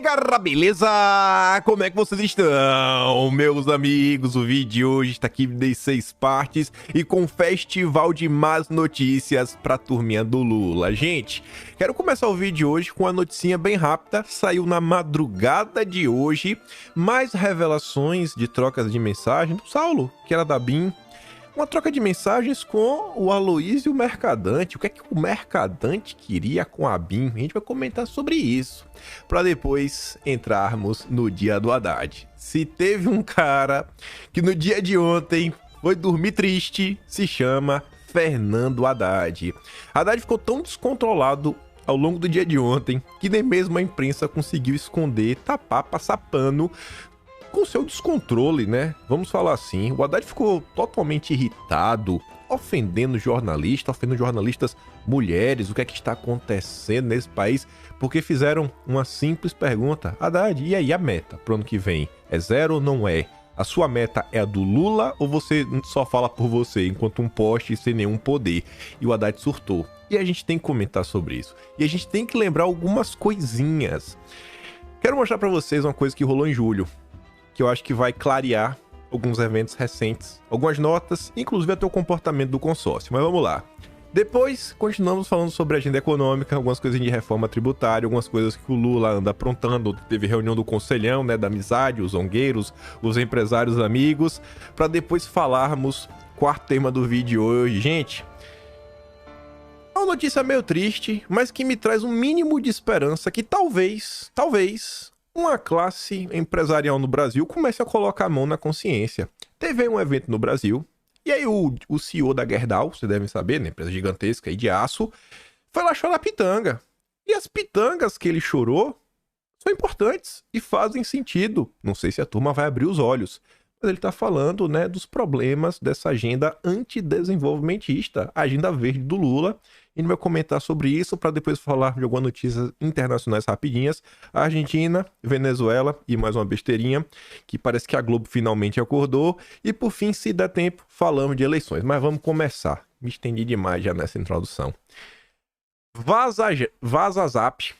Galera, beleza? Como é que vocês estão, meus amigos? O vídeo de hoje está aqui em 6 partes e com festival de más notícias pra turminha do Lula. Gente, quero começar o vídeo de hoje com uma noticinha bem rápida. Saiu na madrugada de hoje mais revelações de trocas de mensagem do Saulo, que era da BIM. Uma troca de mensagens com o Aloysio Mercadante. O que é que o Mercadante queria com a BIM? A gente vai comentar sobre isso, para depois entrarmos no dia do Haddad. Se teve um cara que no dia de ontem foi dormir triste, se chama Fernando Haddad. Haddad ficou tão descontrolado ao longo do dia de ontem que nem mesmo a imprensa conseguiu esconder, tapar, passar pano com seu descontrole, né? Vamos falar assim. O Haddad ficou totalmente irritado, ofendendo jornalistas mulheres. O que é que está acontecendo nesse país? Porque fizeram uma simples pergunta. Haddad, e aí a meta pro ano que vem? É zero ou não é? A sua meta é a do Lula ou você só fala por você, enquanto um poste sem nenhum poder? E o Haddad surtou. E a gente tem que comentar sobre isso. E a gente tem que lembrar algumas coisinhas. Quero mostrar pra vocês uma coisa que rolou em julho, que eu acho que vai clarear alguns eventos recentes, algumas notas, inclusive até o comportamento do consórcio. Mas vamos lá. Depois, continuamos falando sobre a agenda econômica, algumas coisas de reforma tributária, algumas coisas que o Lula anda aprontando. Teve reunião do Conselhão, né, da amizade, os zongueiros, os empresários amigos, para depois falarmos quarto tema do vídeo hoje. Gente, é uma notícia meio triste, mas que me traz um mínimo de esperança que talvez uma classe empresarial no Brasil comece a colocar a mão na consciência. Teve um evento no Brasil, e aí o CEO da Gerdau, vocês devem saber, né, empresa gigantesca aí de aço, foi lá chorar pitanga. E as pitangas que ele chorou são importantes e fazem sentido. Não sei se a turma vai abrir os olhos, mas ele tá falando, né, dos problemas dessa agenda antidesenvolvimentista, a agenda verde do Lula. A gente vai comentar sobre isso para depois falar de algumas notícias internacionais rapidinhas. Argentina, Venezuela e mais uma besteirinha, que parece que a Globo finalmente acordou. E por fim, se der tempo, falamos de eleições. Mas vamos começar. Me estendi demais já nessa introdução. Vaza Zap.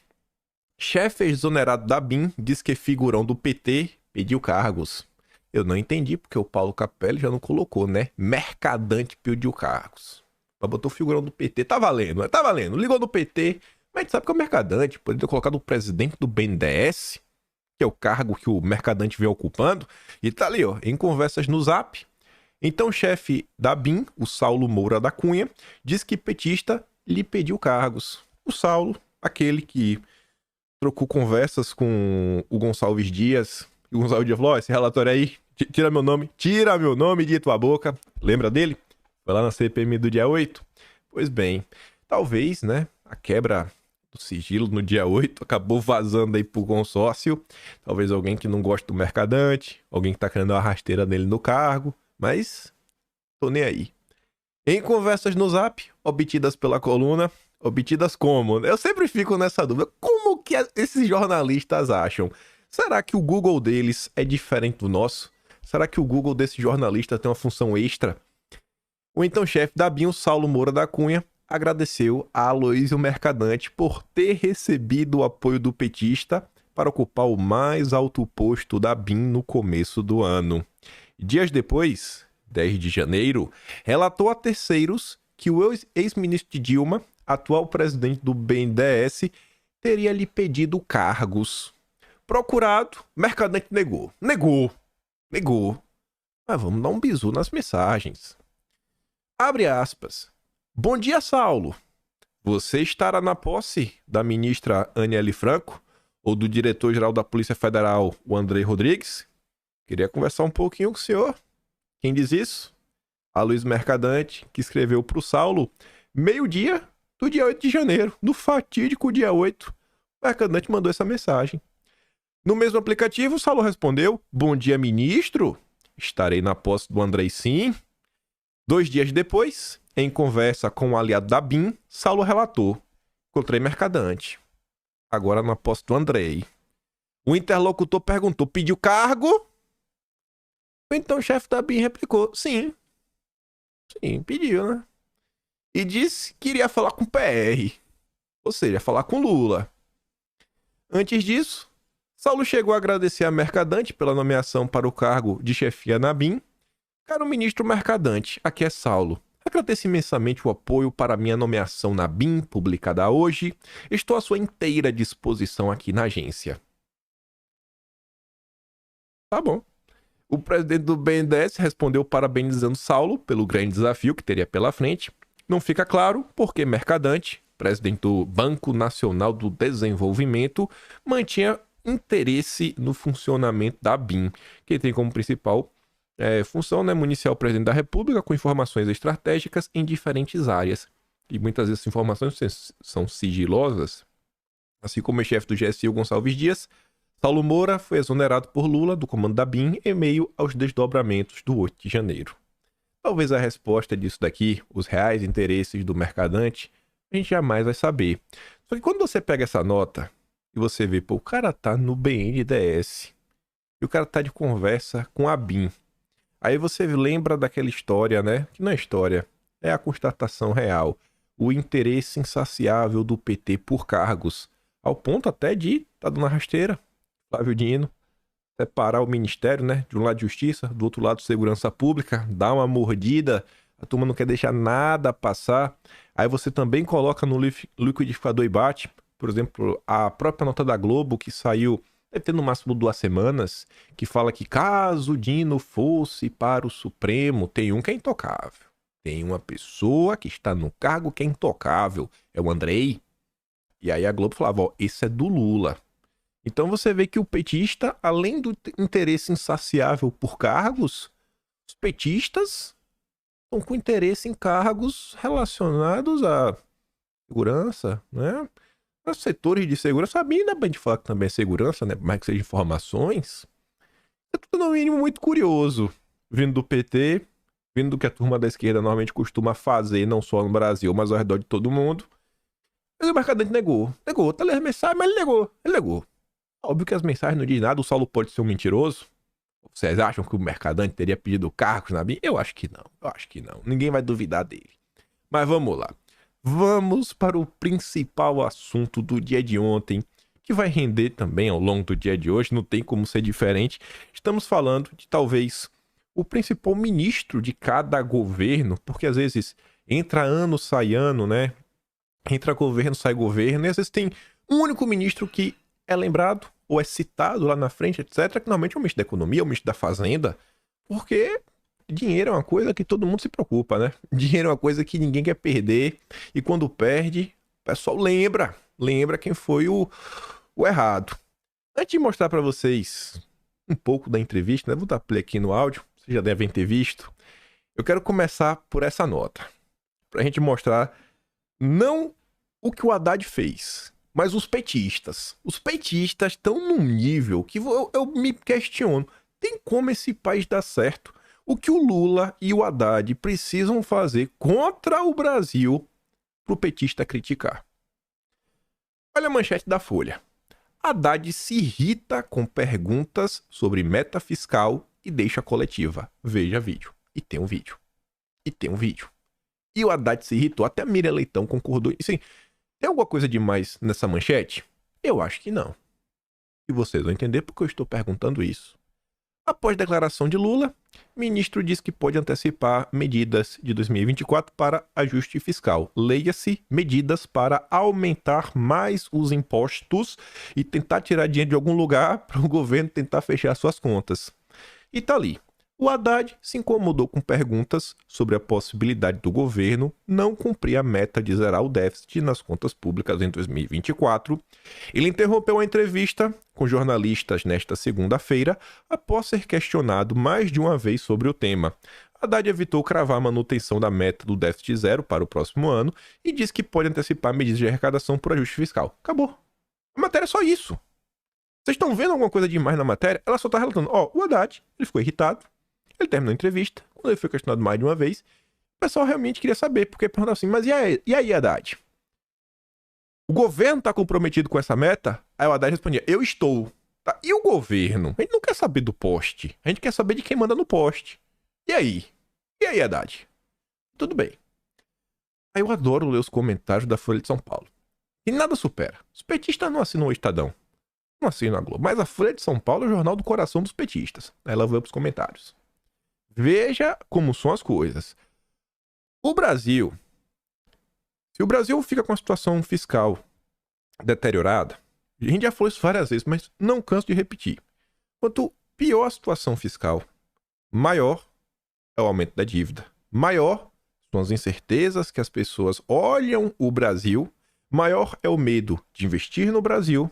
Chefe exonerado da BIM diz que figurão do PT pediu cargos. Eu não entendi porque o Paulo Capelli já não colocou, né? Mercadante pediu cargos. Botou o figurão do PT, tá valendo, tá valendo. Ligou no PT, mas a gente sabe que é o Mercadante. Poderia ter colocado o presidente do BNDES, que é o cargo que o Mercadante vem ocupando, e tá ali, ó, em conversas no Zap. Então o chefe da BIM, o Saulo Moura da Cunha, diz que petista lhe pediu cargos. O Saulo, aquele que trocou conversas com o Gonçalves Dias, e o Gonçalves Dias falou, ó, esse relatório aí, tira meu nome de tua boca. Lembra dele? Foi lá na CPMI do dia 8? Pois bem, talvez, né, a quebra do sigilo no dia 8 acabou vazando aí pro consórcio. Talvez alguém que não gosta do Mercadante, alguém que tá querendo uma rasteira dele no cargo, mas tô nem aí. Em conversas no Zap, obtidas pela coluna, obtidas como? Eu sempre fico nessa dúvida, como que esses jornalistas acham? Será que o Google deles é diferente do nosso? Será que o Google desse jornalista tem uma função extra? O então chefe da BIM, Saulo Moura da Cunha, agradeceu a Aloysio Mercadante por ter recebido o apoio do petista para ocupar o mais alto posto da BIM no começo do ano. Dias depois, 10 de janeiro, relatou a terceiros que o ex-ministro de Dilma, atual presidente do BNDES, teria lhe pedido cargos. Procurado, Mercadante negou. Mas vamos dar um bisu nas mensagens. Abre aspas. Bom dia, Saulo. Você estará na posse da ministra Aniele Franco ou do diretor-geral da Polícia Federal, o André Rodrigues? Queria conversar um pouquinho com o senhor. Quem diz isso? Aloysio Mercadante, que escreveu para o Saulo, meio-dia do dia 8 de janeiro, no fatídico dia 8. O Mercadante mandou essa mensagem. No mesmo aplicativo, o Saulo respondeu, bom dia, ministro. Estarei na posse do André, sim. 2 dias depois, em conversa com o aliado da BIM, Saulo relatou, encontrei Mercadante. Agora na posse do Andrei. O interlocutor perguntou, pediu cargo? Então o chefe da BIM replicou, sim, pediu, né? E disse que iria falar com o PR, ou seja, falar com Lula. Antes disso, Saulo chegou a agradecer a Mercadante pela nomeação para o cargo de chefia na BIM. Caro ministro Mercadante, aqui é Saulo. Agradeço imensamente o apoio para minha nomeação na BIM, publicada hoje. Estou à sua inteira disposição aqui na agência. Tá bom. O presidente do BNDES respondeu parabenizando Saulo pelo grande desafio que teria pela frente. Não fica claro porque Mercadante, presidente do Banco Nacional do Desenvolvimento, mantinha interesse no funcionamento da BIM, que tem como principal função, né, municiar o presidente da República com informações estratégicas em diferentes áreas. E muitas vezes essas informações são sigilosas. Assim como o chefe do GSI, o Gonçalves Dias, Saulo Moura foi exonerado por Lula do comando da BIM em meio aos desdobramentos do 8 de janeiro. Talvez a resposta disso daqui, os reais interesses do Mercadante, a gente jamais vai saber. Só que quando você pega essa nota e você vê, pô, o cara tá no BNDES e o cara tá de conversa com a BIM. Aí você lembra daquela história, né? Que não é história, é a constatação real. O interesse insaciável do PT por cargos, ao ponto até de tá dando uma rasteira, Flávio Dino, separar o ministério, né? De um lado de justiça, do outro lado segurança pública, dar uma mordida, a turma não quer deixar nada passar. Aí você também coloca no liquidificador e bate, por exemplo, a própria nota da Globo que saiu, deve ter no máximo 2 semanas, que fala que caso Dino fosse para o Supremo, tem um que é intocável. Tem uma pessoa que está no cargo que é intocável, é o Andrei. E aí a Globo falava, ó, esse é do Lula. Então você vê que o petista, além do interesse insaciável por cargos, os petistas estão com interesse em cargos relacionados à segurança, né? Os setores de segurança, a BIM dá pra gente falar que também é segurança, né? Por mais que seja informações. É tudo no mínimo muito curioso, vindo do PT, vindo do que a turma da esquerda normalmente costuma fazer, não só no Brasil, mas ao redor de todo mundo. Mas o Mercadante negou. Negou, tá lendo as mensagens, mas ele negou. Óbvio que as mensagens não dizem nada, o Saulo pode ser um mentiroso. Vocês acham que o Mercadante teria pedido cargos na BIM? Eu acho que não. Ninguém vai duvidar dele. Mas vamos lá. Vamos para o principal assunto do dia de ontem, que vai render também ao longo do dia de hoje, não tem como ser diferente. Estamos falando de talvez o principal ministro de cada governo, porque às vezes entra ano, sai ano, né? Entra governo, sai governo, e às vezes tem um único ministro que é lembrado ou é citado lá na frente, etc., que normalmente é o ministro da Economia, o ministro da Fazenda, porque dinheiro é uma coisa que todo mundo se preocupa, né? Dinheiro é uma coisa que ninguém quer perder, e quando perde, o pessoal lembra quem foi o errado. Antes de mostrar para vocês um pouco da entrevista, né? Vou dar play aqui no áudio, vocês já devem ter visto. Eu quero começar por essa nota, pra gente mostrar não o que o Haddad fez, mas os petistas. Os petistas estão num nível que eu me questiono. Tem como esse país dar certo? O que o Lula e o Haddad precisam fazer contra o Brasil para o petista criticar? Olha a manchete da Folha. Haddad se irrita com perguntas sobre meta fiscal e deixa coletiva. Veja vídeo. E tem um vídeo. E o Haddad se irritou, até a Miriam Leitão concordou. Assim, tem alguma coisa demais nessa manchete? Eu acho que não. E vocês vão entender porque eu estou perguntando isso. Após declaração de Lula, ministro diz que pode antecipar medidas de 2024 para ajuste fiscal. Leia-se medidas para aumentar mais os impostos e tentar tirar dinheiro de algum lugar para o governo tentar fechar suas contas. E tá ali. O Haddad se incomodou com perguntas sobre a possibilidade do governo não cumprir a meta de zerar o déficit nas contas públicas em 2024. Ele interrompeu a entrevista com jornalistas nesta segunda-feira após ser questionado mais de uma vez sobre o tema. Haddad evitou cravar a manutenção da meta do déficit zero para o próximo ano e disse que pode antecipar medidas de arrecadação por ajuste fiscal. Acabou. A matéria é só isso. Vocês estão vendo alguma coisa demais na matéria? Ela só está relatando. O Haddad, ele ficou irritado. Ele terminou a entrevista, quando ele foi questionado mais de uma vez, o pessoal realmente queria saber, porque perguntava assim, mas e aí, Haddad? O governo está comprometido com essa meta? Aí o Haddad respondia, eu estou. Tá? E o governo? A gente não quer saber do poste, a gente quer saber de quem manda no poste. E aí? E aí, Haddad? Tudo bem. Aí eu adoro ler os comentários da Folha de São Paulo. E nada supera. Os petistas não assinam o Estadão. Não assino a Globo. Mas a Folha de São Paulo é o jornal do coração dos petistas. Ela vai pros comentários. Veja como são as coisas. O Brasil... Se o Brasil fica com a situação fiscal deteriorada, a gente já falou isso várias vezes, mas não canso de repetir. Quanto pior a situação fiscal, maior é o aumento da dívida. Maior são as incertezas que as pessoas olham o Brasil, maior é o medo de investir no Brasil,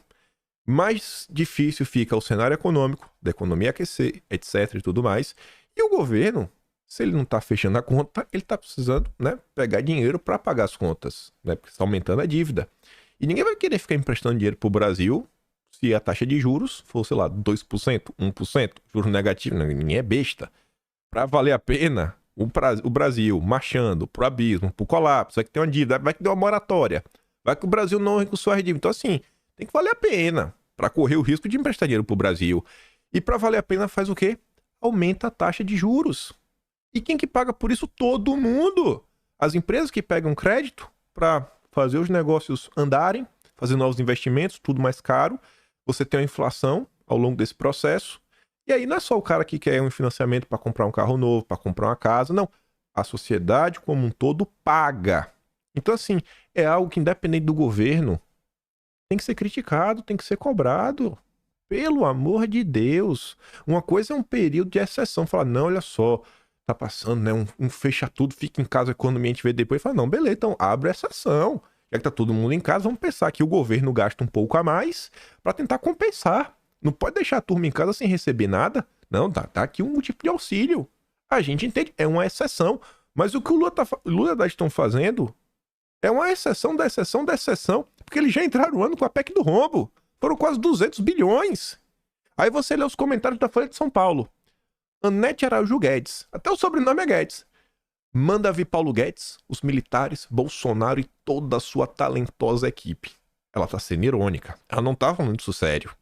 mais difícil fica o cenário econômico, da economia aquecer, etc. e tudo mais. E o governo, se ele não está fechando a conta, ele está precisando, né, pegar dinheiro para pagar as contas, né, porque está aumentando a dívida. E ninguém vai querer ficar emprestando dinheiro para o Brasil se a taxa de juros for, sei lá, 2%, 1%, juros negativos. Ninguém é besta. Para valer a pena, o Brasil marchando pro abismo, pro colapso, vai que tem uma dívida, vai que deu uma moratória, vai que o Brasil não recursou a dívida. Então, assim, tem que valer a pena para correr o risco de emprestar dinheiro pro Brasil. E para valer a pena faz o quê? Aumenta a taxa de juros. E quem que paga por isso? Todo mundo. As empresas que pegam crédito para fazer os negócios andarem, fazer novos investimentos, tudo mais caro. Você tem uma inflação ao longo desse processo. E aí não é só o cara que quer um financiamento para comprar um carro novo, para comprar uma casa. Não. A sociedade como um todo paga. Então, assim, é algo que, independente do governo, tem que ser criticado, tem que ser cobrado. Pelo amor de Deus. Uma coisa é um período de exceção. Falar, não, olha só, tá passando, né? Um fecha tudo, fica em casa, a economia a gente vê depois. Fala, não, beleza, então abre a exceção. Já que tá todo mundo em casa, vamos pensar que o governo gasta um pouco a mais para tentar compensar. Não pode deixar a turma em casa sem receber nada. Não, tá aqui um tipo de auxílio. A gente entende, é uma exceção. Mas o que o Lula e estão fazendo é uma exceção da exceção da exceção. Porque eles já entraram o ano com a PEC do rombo. Foram quase 200 bilhões. Aí você lê os comentários da Folha de São Paulo. Anete Araújo Guedes. Até o sobrenome é Guedes. Manda vir Paulo Guedes, os militares, Bolsonaro e toda a sua talentosa equipe. Ela tá sendo irônica. Ela não tá falando isso sério.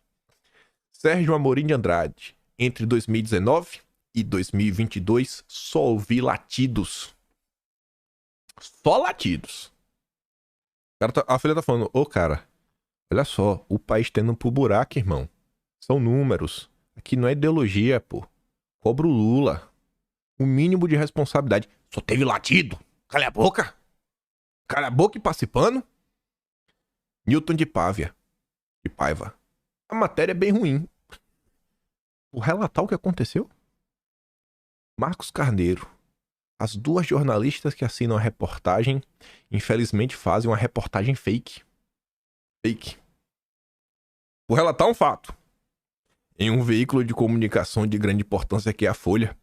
Sérgio Amorim de Andrade. Entre 2019 e 2022, só ouvi latidos. Só latidos. A Folha tá falando, cara, olha só, o país tendo pro buraco, irmão. São números. Aqui não é ideologia, pô. Cobra o Lula. O mínimo de responsabilidade. Só teve latido. Cala a boca. Cala a boca e participando. Newton de Pávia. De Paiva. A matéria é bem ruim. Vou relatar o que aconteceu. Marcos Carneiro. As duas jornalistas que assinam a reportagem, infelizmente fazem uma reportagem fake. Fake. Vou relatar um fato. Em um veículo de comunicação de grande importância que é a Folha,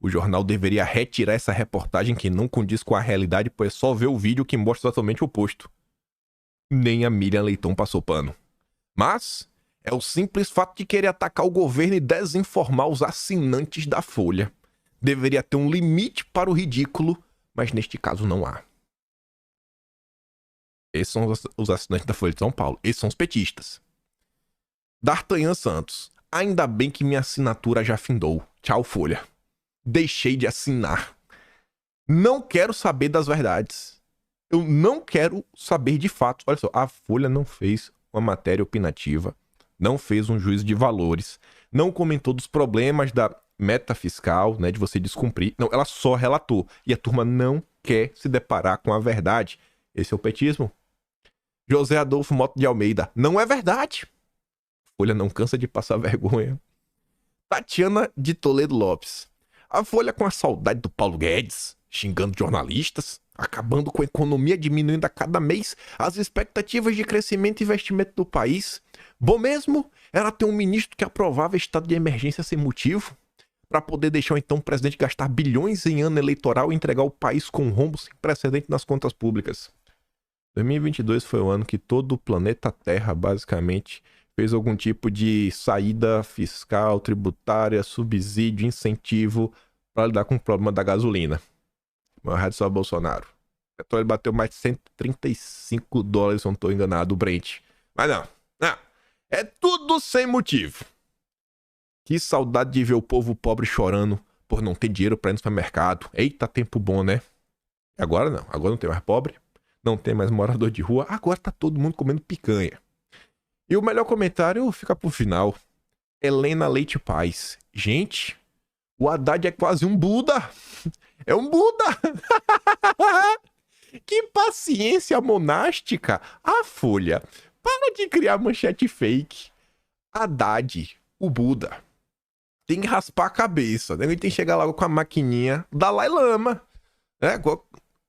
o jornal deveria retirar essa reportagem que não condiz com a realidade, pois é só ver o vídeo que mostra exatamente o oposto. Nem a Miriam Leitão passou pano. Mas é o simples fato de querer atacar o governo e desinformar os assinantes da Folha. Deveria ter um limite para o ridículo, mas neste caso não há. Esses são os assinantes da Folha de São Paulo. Esses são os petistas. D'Artagnan Santos. Ainda bem que minha assinatura já findou. Tchau, Folha. Deixei de assinar. Não quero saber das verdades. Eu não quero saber de fatos. Olha só, a Folha não fez uma matéria opinativa, não fez um juízo de valores, não comentou dos problemas da meta fiscal, né, de você descumprir. Não, ela só relatou. E a turma não quer se deparar com a verdade. Esse é o petismo. José Adolfo Mota de Almeida. Não é verdade. Folha não cansa de passar vergonha. Tatiana de Toledo Lopes. A Folha com a saudade do Paulo Guedes, xingando jornalistas, acabando com a economia, diminuindo a cada mês as expectativas de crescimento e investimento do país. Bom mesmo era ter um ministro que aprovava estado de emergência sem motivo, para poder deixar então o presidente gastar bilhões em ano eleitoral e entregar o país com um rombo sem precedente nas contas públicas. 2022 foi o ano que todo o planeta Terra, basicamente, fez algum tipo de saída fiscal, tributária, subsídio, incentivo para lidar com o problema da gasolina. Meu rádio só Bolsonaro. O petróleo bateu mais de $135, se não estou enganado, o Brent. Mas não. É tudo sem motivo. Que saudade de ver o povo pobre chorando por não ter dinheiro para ir no supermercado. Eita, tempo bom, né? Agora não. Agora não tem mais pobre. Não tem mais morador de rua. Agora tá todo mundo comendo picanha. E o melhor comentário fica pro final. Helena Leite Paz. Gente, o Haddad é quase um Buda. É um Buda. Que paciência monástica. A Folha. Para de criar manchete fake. Haddad, o Buda. Tem que raspar a cabeça. Né? Tem que chegar logo com a maquininha. Dalai Lama. Né?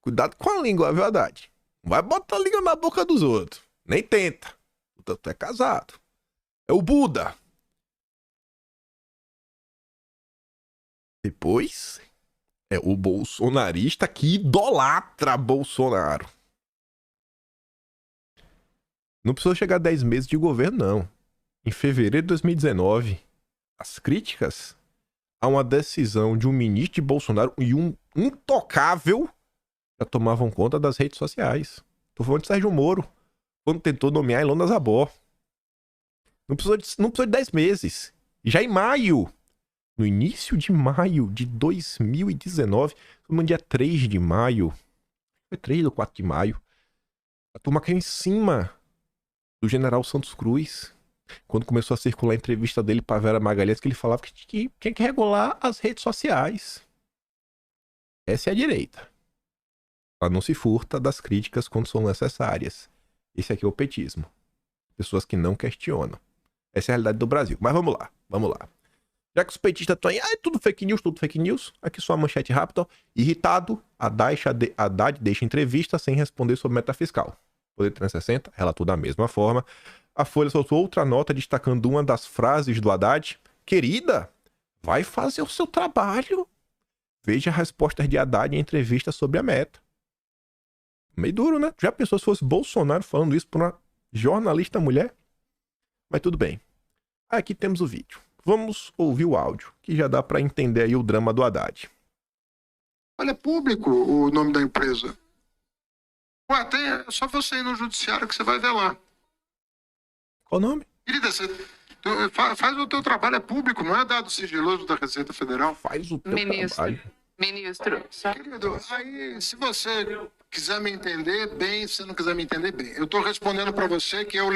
Cuidado com a língua, viu, Haddad? Não vai botar a língua na boca dos outros. Nem tenta. Tu é casado. É o Buda. Depois é o bolsonarista que idolatra Bolsonaro. Não precisou chegar a 10 meses de governo, não. Em fevereiro de 2019, as críticas a uma decisão de um ministro de Bolsonaro e um intocável já tomavam conta das redes sociais. Tô falando de Sérgio Moro, quando tentou nomear Ilona Zabor. Não precisou de 10 meses. Já em maio, no início de maio de 2019, no dia 3 de maio, foi 3 ou 4 de maio, a turma caiu em cima do general Santos Cruz, quando começou a circular a entrevista dele para Vera Magalhães, que ele falava que tinha que regular as redes sociais. Essa é a direita. Ela não se furta das críticas quando são necessárias. Esse aqui é o petismo. Pessoas que não questionam. Essa é a realidade do Brasil. Mas vamos lá. Já que os petistas estão aí, é tudo fake news. Aqui só uma manchete rápida. Irritado, Haddad deixa entrevista sem responder sobre meta fiscal. Poder 360 relatou da mesma forma. A Folha soltou outra nota destacando uma das frases do Haddad. Querida, vai fazer o seu trabalho. Veja a resposta de Haddad em entrevista sobre a meta. Meio duro, né? Já pensou se fosse Bolsonaro falando isso para uma jornalista mulher? Mas tudo bem. Aqui temos o vídeo. Vamos ouvir o áudio, que já dá para entender aí o drama do Haddad. Olha, é público o nome da empresa. Ué, é só você ir no judiciário que você vai ver lá. Qual o nome? Querida, faz o teu trabalho, é público, não é dado sigiloso da Receita Federal. Faz o teu trabalho. Ministro. Querido, aí se você quiser me entender bem, se não quiser me entender bem, eu estou respondendo para você que eu,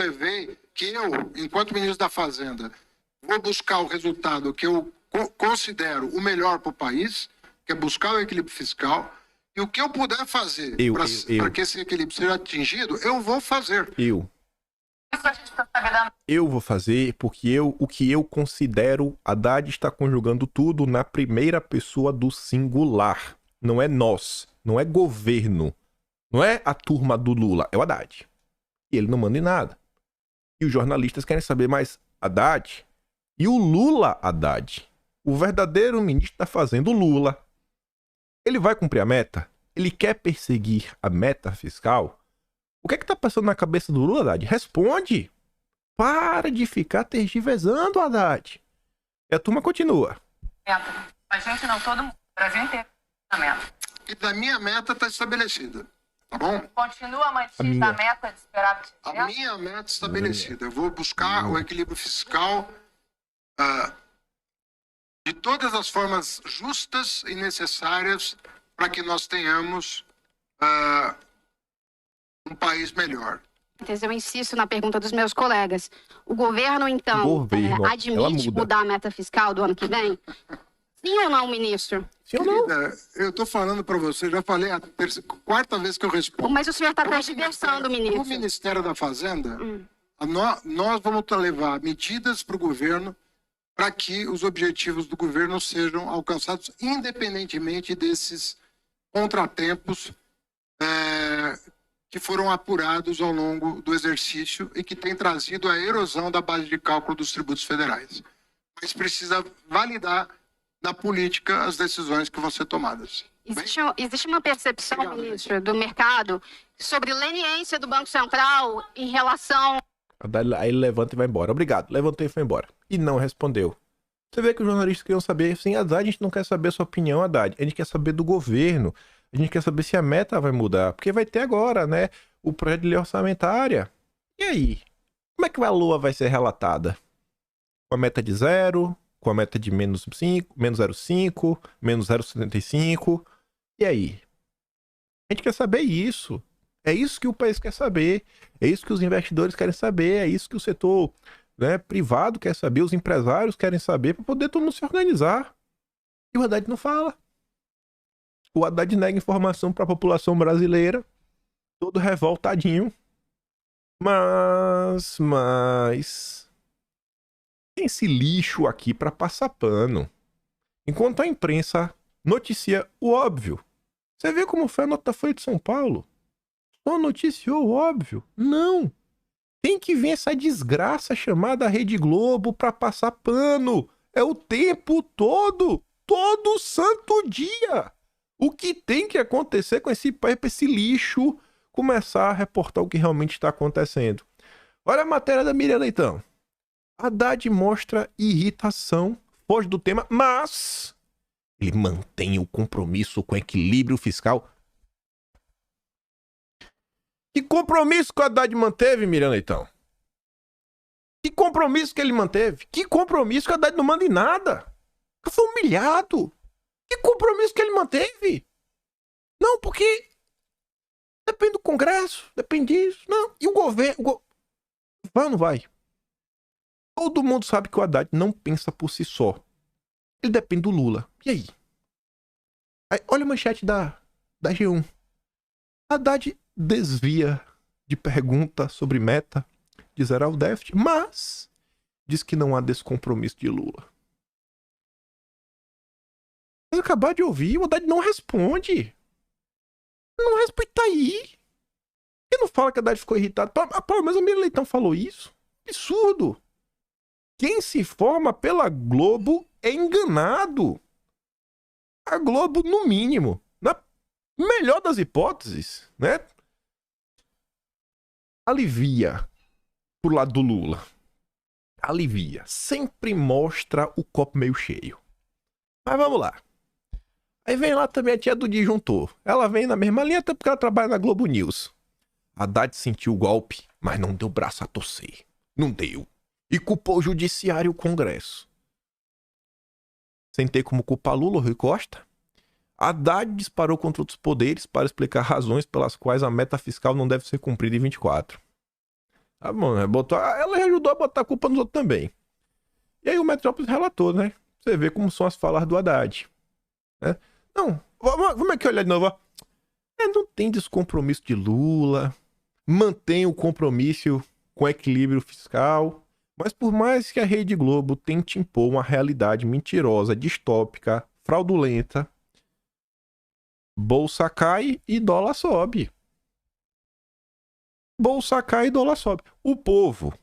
enquanto ministro da Fazenda, vou buscar o resultado que eu considero o melhor para o país, que é buscar o equilíbrio fiscal, e o que eu puder fazer para que esse equilíbrio seja atingido, eu vou fazer. Eu vou fazer porque o que eu considero, Haddad está conjugando tudo na primeira pessoa do singular. Não é nós, não é governo, não é a turma do Lula, é o Haddad. E ele não manda em nada. E os jornalistas querem saber mais Haddad e o Lula Haddad. O verdadeiro ministro da Fazenda, o Lula. Ele vai cumprir a meta? Ele quer perseguir a meta fiscal? O que é que tá passando na cabeça do Lula, Haddad? Responde! Para de ficar tergiversando, Haddad. E a turma continua. A gente não, todo mundo, o Brasil inteiro, a meta. E da minha meta está estabelecida, tá bom? Continua mantida a meta de esperar que a minha meta estabelecida. Eu vou buscar o equilíbrio fiscal de todas as formas justas e necessárias para que nós tenhamos um país melhor. Eu insisto na pergunta dos meus colegas. O governo, então, admite mudar a meta fiscal do ano que vem? Sim ou não, ministro? Sim ou não? Eu estou falando para você, já falei a quarta vez que eu respondo. Mas o senhor está tergiversando, ministro. O Ministério da Fazenda, nós vamos levar medidas para o governo para que os objetivos do governo sejam alcançados, independentemente desses contratempos que foram apurados ao longo do exercício e que tem trazido a erosão da base de cálculo dos tributos federais. Mas precisa validar na política as decisões que vão ser tomadas. Existe uma percepção, ministro, do mercado sobre leniência do Banco Central em relação... Aí ele levanta e vai embora. Obrigado. Levantou e foi embora. E não respondeu. Você vê que os jornalistas queriam saber, assim, Haddad, a gente não quer saber a sua opinião, Haddad. A gente quer saber do governo. A gente quer saber se a meta vai mudar. Porque vai ter agora, né, o projeto de lei orçamentária. E aí? Como é que a Lua vai ser relatada? Com a meta de 0, com a meta de menos 5, menos 0,5, menos 0,75. E aí? A gente quer saber isso. É isso que o país quer saber, é isso que os investidores querem saber, é isso que o setor, né, privado quer saber, os empresários querem saber, para poder todo mundo se organizar. E o Haddad não fala. O Haddad nega informação para a população brasileira, todo revoltadinho. Mas tem esse lixo aqui para passar pano. Enquanto a imprensa noticia o óbvio. Você vê como foi a nota da Folha de São Paulo? Só noticiou o óbvio? Não. Tem que vir essa desgraça chamada Rede Globo para passar pano. É o tempo todo. Todo santo dia. O que tem que acontecer com esse lixo começar a reportar o que realmente está acontecendo? Olha a matéria da Miriam Leitão. Haddad mostra irritação, foge do tema, mas ele mantém o compromisso com equilíbrio fiscal. Que compromisso que o Haddad manteve, Miriam Leitão? Que compromisso que ele manteve? Que compromisso que o Haddad não manda em nada? Foi humilhado. Que compromisso que ele manteve? Não, porque depende do Congresso, depende disso. Não, e o governo... Vai ou não vai? Todo mundo sabe que o Haddad não pensa por si só. Ele depende do Lula. E aí? Olha a manchete da G1. Haddad desvia de pergunta sobre meta de zerar o déficit, mas diz que não há descompromisso de Lula. Mas acabar de ouvir, o Haddad não responde. Não responde, tá aí. Ele não fala que o Haddad ficou irritado. Pelo menos a Miriam Leitão falou isso. Absurdo. Quem se forma pela Globo é enganado. A Globo, no mínimo, na melhor das hipóteses, né? Alivia pro lado do Lula. Alivia. Sempre mostra o copo meio cheio. Mas vamos lá. Aí vem lá também a tia do disjuntor. Ela vem na mesma linha, até porque ela trabalha na Globo News. Haddad sentiu o golpe, mas não deu braço a torcer. Não deu. E culpou o judiciário e o Congresso. Sem ter como culpar Lula ou Rui Costa, Haddad disparou contra outros poderes para explicar razões pelas quais a meta fiscal não deve ser cumprida em 24. Tá bom, ela ajudou a botar a culpa nos outros também. E aí o Metrópolis relatou, né? Você vê como são as falas do Haddad. Né? Não, vamos aqui olhar de novo. Não tem descompromisso de Lula, mantém o compromisso com equilíbrio fiscal, mas por mais que a Rede Globo tente impor uma realidade mentirosa, distópica, fraudulenta, bolsa cai e dólar sobe. Bolsa cai e dólar sobe. O povo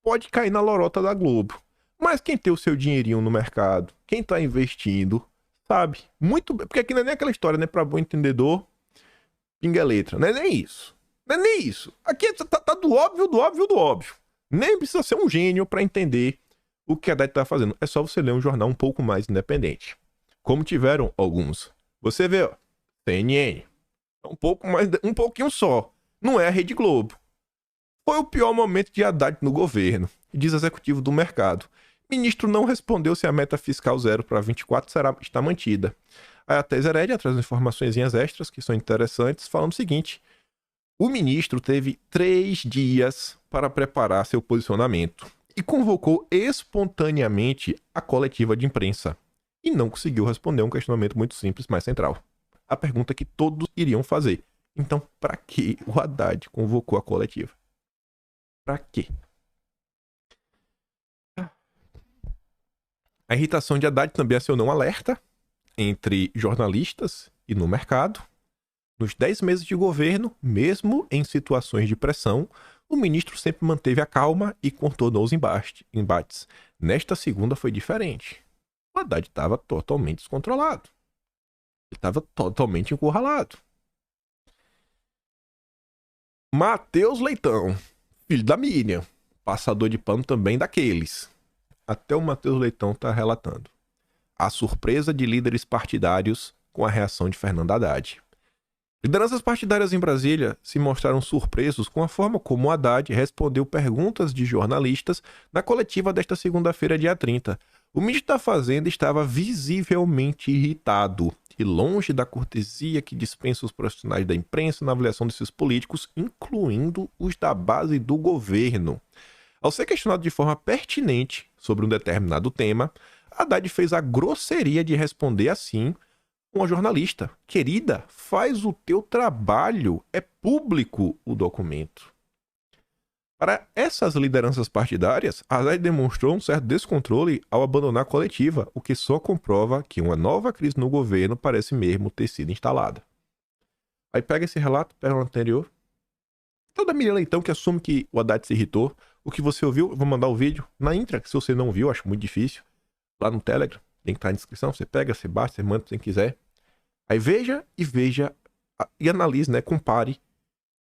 pode cair na lorota da Globo, mas quem tem o seu dinheirinho no mercado, quem tá investindo, sabe? Muito bem, porque aqui não é nem aquela história, né? Pra bom entendedor, pinga letra. Não é nem isso. Não é nem isso. Aqui tá do óbvio, do óbvio, do óbvio. Nem precisa ser um gênio pra entender o que a Haddad tá fazendo. É só você ler um jornal um pouco mais independente. Como tiveram alguns. Você vê, ó, CNN. Um pouquinho só. Não é a Rede Globo. Foi o pior momento de Haddad no governo, diz executivo do mercado. Ministro não respondeu se a meta fiscal zero para 24 está mantida. Aí a Thais Herédia traz informações extras que são interessantes, falando o seguinte: o ministro teve 3 dias para preparar seu posicionamento e convocou espontaneamente a coletiva de imprensa e não conseguiu responder um questionamento muito simples, mas central. A pergunta que todos iriam fazer. Então, para que o Haddad convocou a coletiva? Para quê? A irritação de Haddad também acionou um alerta entre jornalistas e no mercado. Nos 10 meses de governo, mesmo em situações de pressão, o ministro sempre manteve a calma e contornou os embates. Nesta segunda foi diferente. O Haddad estava totalmente descontrolado. Ele estava totalmente encurralado. Matheus Leitão, filho da Miriam, passador de pano também daqueles. Até o Matheus Leitão está relatando a surpresa de líderes partidários com a reação de Fernando Haddad. Lideranças partidárias em Brasília se mostraram surpresos com a forma como o Haddad respondeu perguntas de jornalistas na coletiva desta segunda-feira, dia 30. O ministro da Fazenda estava visivelmente irritado e longe da cortesia que dispensa os profissionais da imprensa na avaliação desses políticos, incluindo os da base do governo. Ao ser questionado de forma pertinente sobre um determinado tema, Haddad fez a grosseria de responder assim uma jornalista: querida, faz o teu trabalho, é público o documento. Para essas lideranças partidárias, Haddad demonstrou um certo descontrole ao abandonar a coletiva, o que só comprova que uma nova crise no governo parece mesmo ter sido instalada. Aí pega esse relato, pega o anterior. Então, da Miriam Leitão, que assume que o Haddad se irritou. O que você ouviu, eu vou mandar o vídeo na íntegra, que se você não viu, acho muito difícil, lá no Telegram, tem que estar na descrição, você pega, você baixa, você manda, quem quiser. Aí veja e analise, né, compare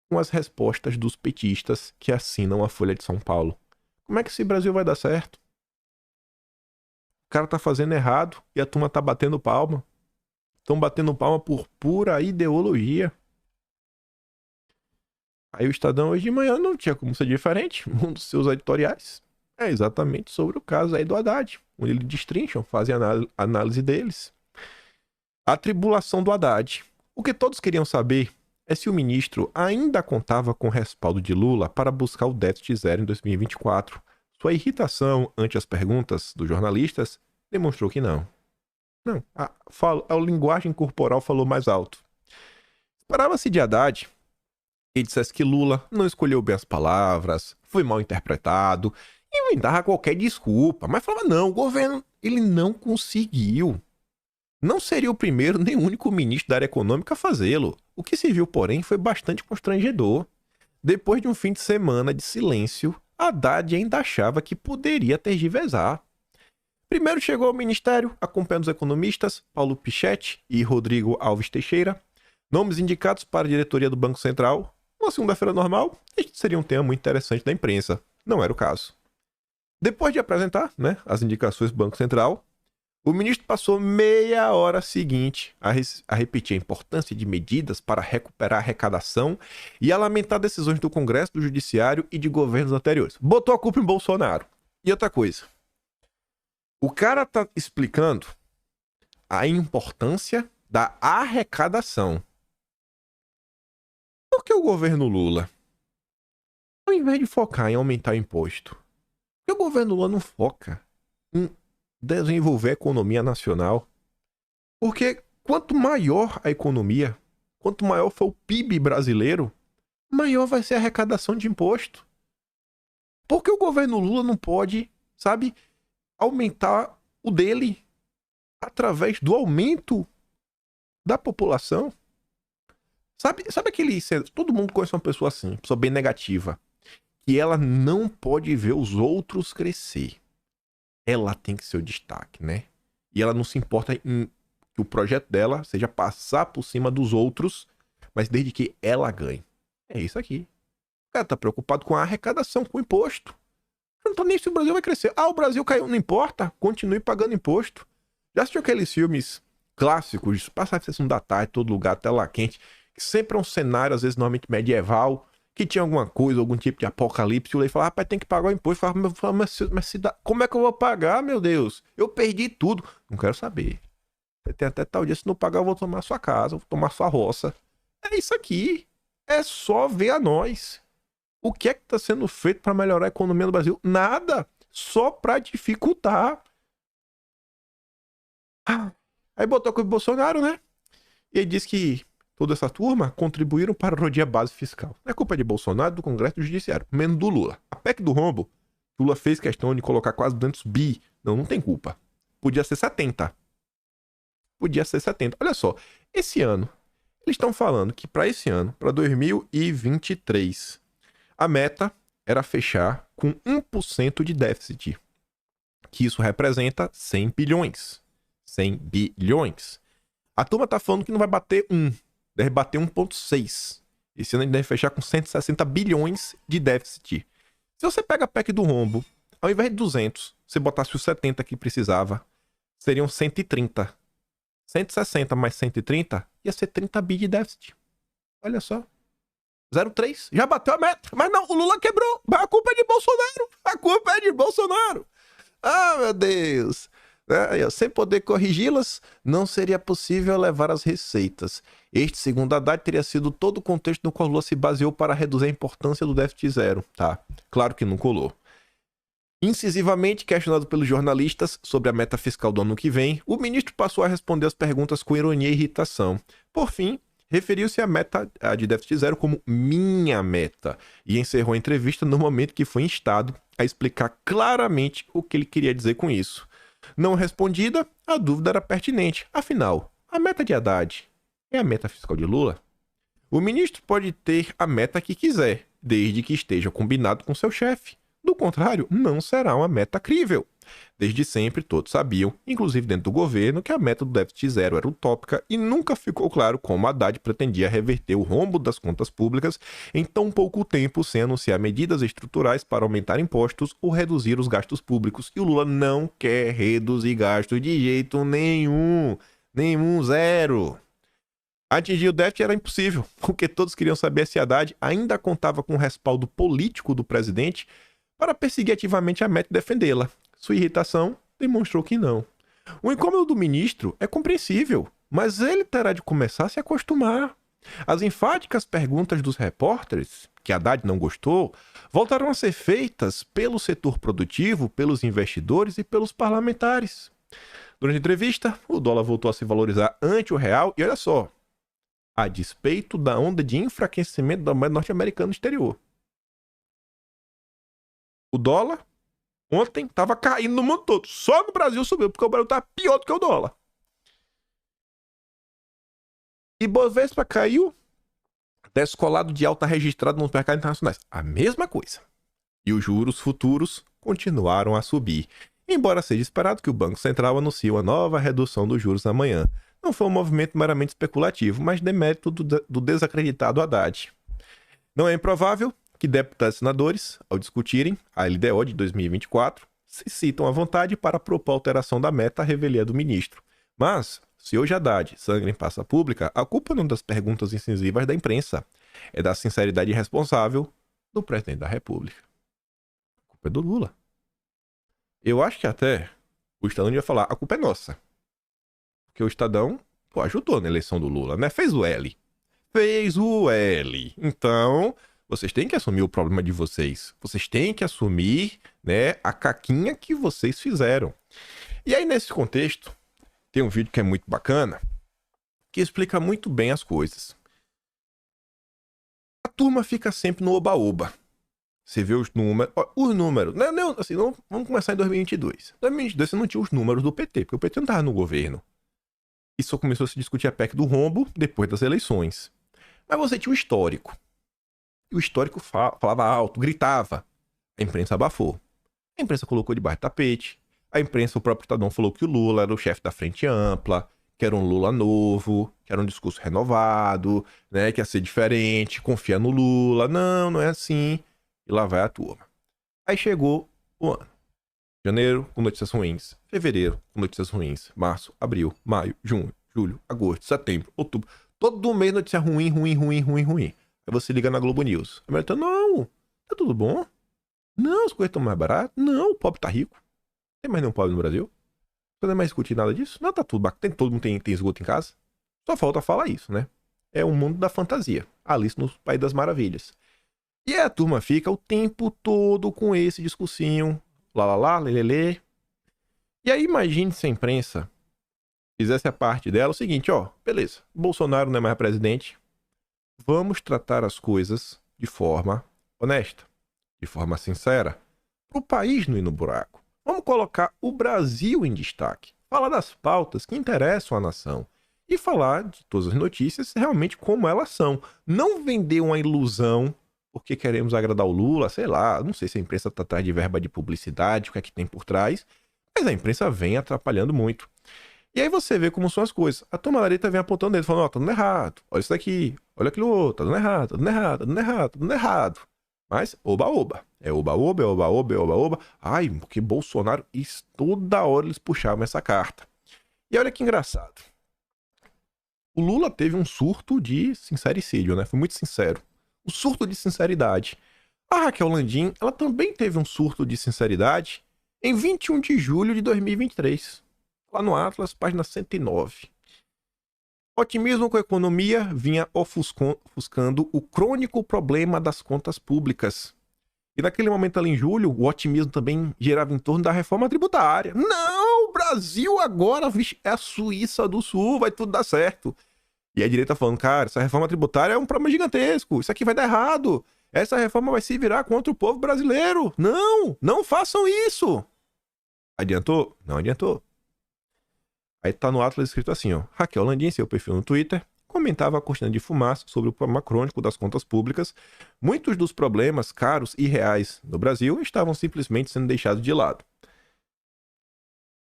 com as respostas dos petistas que assinam a Folha de São Paulo. Como é que esse Brasil vai dar certo? O cara tá fazendo errado e a turma tá batendo palma. Estão batendo palma por pura ideologia. Aí o Estadão hoje de manhã não tinha como ser diferente. Um dos seus editoriais é exatamente sobre o caso aí do Haddad, onde eles destrincham, fazem a análise deles. A tribulação do Haddad. O que todos queriam saber é se o ministro ainda contava com o respaldo de Lula para buscar o déficit zero em 2024. Sua irritação ante as perguntas dos jornalistas demonstrou que não. Não, a linguagem corporal falou mais alto. Esperava-se de Haddad que ele dissesse que Lula não escolheu bem as palavras, foi mal interpretado, inventava qualquer desculpa, mas falava não, o governo ele não conseguiu. Não seria o primeiro nem o único ministro da área econômica a fazê-lo. O que se viu, porém, foi bastante constrangedor. Depois de um fim de semana de silêncio, Haddad ainda achava que poderia tergiversar. Primeiro chegou ao ministério, acompanhando os economistas Paulo Pichetti e Rodrigo Alves Teixeira, nomes indicados para a diretoria do Banco Central. Uma segunda-feira normal, este seria um tema muito interessante da imprensa. Não era o caso. Depois de apresentar, as indicações do Banco Central, o ministro passou meia hora seguinte a repetir a importância de medidas para recuperar a arrecadação e a lamentar decisões do Congresso, do Judiciário e de governos anteriores. Botou a culpa em Bolsonaro. E outra coisa. O cara tá explicando a importância da arrecadação. Por que o governo Lula, ao invés de focar em aumentar o imposto, por que o governo Lula não foca em desenvolver a economia nacional? Porque quanto maior a economia, quanto maior for o PIB brasileiro, maior vai ser a arrecadação de imposto. Por que o governo Lula não pode, aumentar o dele através do aumento da população? Sabe aquele... Todo mundo conhece uma pessoa assim, pessoa bem negativa, que ela não pode ver os outros crescer. Ela tem que ser o destaque, E ela não se importa em que o projeto dela seja passar por cima dos outros, mas desde que ela ganhe. É isso aqui. O cara tá preocupado com a arrecadação, com o imposto. Não tá nem se o Brasil vai crescer. O Brasil caiu, não importa. Continue pagando imposto. Já assistiu aqueles filmes clássicos, passar a sessão da tarde, todo lugar, tela quente, que sempre é um cenário, às vezes, normalmente medieval, que tinha alguma coisa, algum tipo de apocalipse, e o lei falava, rapaz, tem que pagar o imposto. Eu falava, mas como é que eu vou pagar, meu Deus? Eu perdi tudo. Não quero saber. Tem até tal dia, se não pagar, eu vou tomar sua casa, vou tomar sua roça. É isso aqui. É só ver a nós. O que é que está sendo feito para melhorar a economia do Brasil? Nada. Só para dificultar. Aí botou com o Bolsonaro, E ele disse que toda essa turma contribuíram para erodir a base fiscal. Não é culpa de Bolsonaro, do Congresso e do Judiciário, menos do Lula. A PEC do rombo, Lula fez questão de colocar quase 200 bi. Não tem culpa. Podia ser 70. Olha só, esse ano, eles estão falando que para esse ano, para 2023, a meta era fechar com 1% de déficit. Que isso representa 100 bilhões. 100 bilhões. A turma tá falando que não vai bater 1. Deve bater 1,6. Esse ano a gente deve fechar com 160 bilhões de déficit. Se você pega a PEC do rombo, ao invés de 200, você botasse os 70 que precisava, seriam 130. 160 mais 130 ia ser 30 bi de déficit. Olha só. 0,3. Já bateu a meta. Mas não, o Lula quebrou. A culpa é de Bolsonaro. A culpa é de Bolsonaro. Ah, meu Deus. Sem poder corrigi-las, não seria possível elevar as receitas. Este, segundo Haddad, teria sido todo o contexto no qual Lula se baseou para reduzir a importância do déficit zero. Tá, claro que não colou. Incisivamente questionado pelos jornalistas sobre a meta fiscal do ano que vem, o ministro passou a responder as perguntas com ironia e irritação. Por fim, referiu-se à meta de déficit zero como minha meta e encerrou a entrevista no momento que foi instado a explicar claramente o que ele queria dizer com isso. Não respondida, a dúvida era pertinente. Afinal, a meta de Haddad é a meta fiscal de Lula? O ministro pode ter a meta que quiser, desde que esteja combinado com seu chefe. Do contrário, não será uma meta crível. Desde sempre, todos sabiam, inclusive dentro do governo, que a meta do déficit zero era utópica e nunca ficou claro como Haddad pretendia reverter o rombo das contas públicas em tão pouco tempo sem anunciar medidas estruturais para aumentar impostos ou reduzir os gastos públicos. E o Lula não quer reduzir gastos de jeito nenhum. Nenhum, zero. Atingir o déficit era impossível, porque todos queriam saber se Haddad ainda contava com o respaldo político do presidente para perseguir ativamente a meta e defendê-la. Sua irritação demonstrou que não. O incômodo do ministro é compreensível, mas ele terá de começar a se acostumar. As enfáticas perguntas dos repórteres, que Haddad não gostou, voltaram a ser feitas pelo setor produtivo, pelos investidores e pelos parlamentares. Durante a entrevista, o dólar voltou a se valorizar ante o real e olha só, a despeito da onda de enfraquecimento da moeda norte-americana no exterior. O dólar, ontem, estava caindo no mundo todo. Só no Brasil subiu, porque o Brasil está pior do que o dólar. E Bovespa caiu, descolado de alta registrado nos mercados internacionais. A mesma coisa. E os juros futuros continuaram a subir. Embora seja esperado que o Banco Central anuncie uma nova redução dos juros amanhã. Não foi um movimento meramente especulativo, mas demérito do desacreditado Haddad. Não é improvável que deputados e senadores, ao discutirem a LDO de 2024, se citam à vontade para propor alteração da meta à revelia do ministro. Mas, se hoje Haddad sangra em praça pública, a culpa não é das perguntas incisivas da imprensa, é da sinceridade irresponsável do presidente da República. A culpa é do Lula. Eu acho que até o Estadão ia falar, a culpa é nossa. Porque o Estadão ajudou na eleição do Lula, né? Fez o L. Fez o L. Então, vocês têm que assumir o problema de vocês. Vocês têm que assumir, né, a caquinha que vocês fizeram. E aí, nesse contexto, tem um vídeo que é muito bacana, que explica muito bem as coisas. A turma fica sempre no oba-oba. Você vê os números. Os números. Não, assim, vamos começar em 2022. Em 2022 você não tinha os números do PT, porque o PT não estava no governo. E só começou a se discutir a PEC do rombo depois das eleições. Mas você tinha o histórico. E o histórico falava alto, gritava. A imprensa abafou. A imprensa colocou debaixo do tapete. A imprensa, o próprio Estadão falou que o Lula era o chefe da Frente Ampla, que era um Lula novo, que era um discurso renovado, né, que ia ser diferente, confia no Lula. Não, não é assim. E lá vai a turma. Aí chegou o ano. Janeiro, com notícias ruins. Fevereiro, com notícias ruins. Março, abril, maio, junho, julho, agosto, setembro, outubro. Todo mês notícia ruim. Aí você liga na Globo News. A mulher tá, não, tá tudo bom? Não, as coisas estão mais baratas. Não, o pobre tá rico. Não tem mais nenhum pobre no Brasil. Você não é mais discutir nada disso? Não, tá tudo bacana. Todo mundo tem esgoto em casa. Só falta falar isso, né? É o mundo da fantasia. Alice no País das Maravilhas. E aí a turma fica o tempo todo com esse discursinho. Lelê. E aí imagine se a imprensa fizesse a parte dela o seguinte, ó, beleza, Bolsonaro não é mais presidente, vamos tratar as coisas de forma honesta, de forma sincera, para o país não ir no buraco. Vamos colocar o Brasil em destaque, falar das pautas que interessam à nação e falar de todas as notícias realmente como elas são. Não vender uma ilusão porque queremos agradar o Lula, sei lá, não sei se a imprensa está atrás de verba de publicidade, o que é que tem por trás, mas a imprensa vem atrapalhando muito. E aí você vê como são as coisas. A turma lareta vem apontando dedo, falando, ó, tá dando errado, olha isso daqui, olha aquilo outro, tá dando errado. Mas, oba-oba. É oba-oba. Ai, porque Bolsonaro, toda hora eles puxavam essa carta. E olha que engraçado. O Lula teve um surto de sincericídio, né? Foi muito sincero. Um surto de sinceridade. A Raquel Landim, ela também teve um surto de sinceridade em 21 de julho de 2023. Lá no Atlas, página 109. Otimismo com a economia vinha ofuscando o crônico problema das contas públicas. E naquele momento ali em julho, o otimismo também girava em torno da reforma tributária. Não, o Brasil agora é a Suíça do Sul, vai tudo dar certo. E a direita falando, cara, essa reforma tributária é um problema gigantesco, isso aqui vai dar errado. Essa reforma vai se virar contra o povo brasileiro. Não, não façam isso. Adiantou? Não adiantou. Aí tá no Atlas escrito assim, ó. Raquel Landim, em seu perfil no Twitter, comentava a cortina de fumaça sobre o problema crônico das contas públicas. Muitos dos problemas caros e reais no Brasil estavam simplesmente sendo deixados de lado.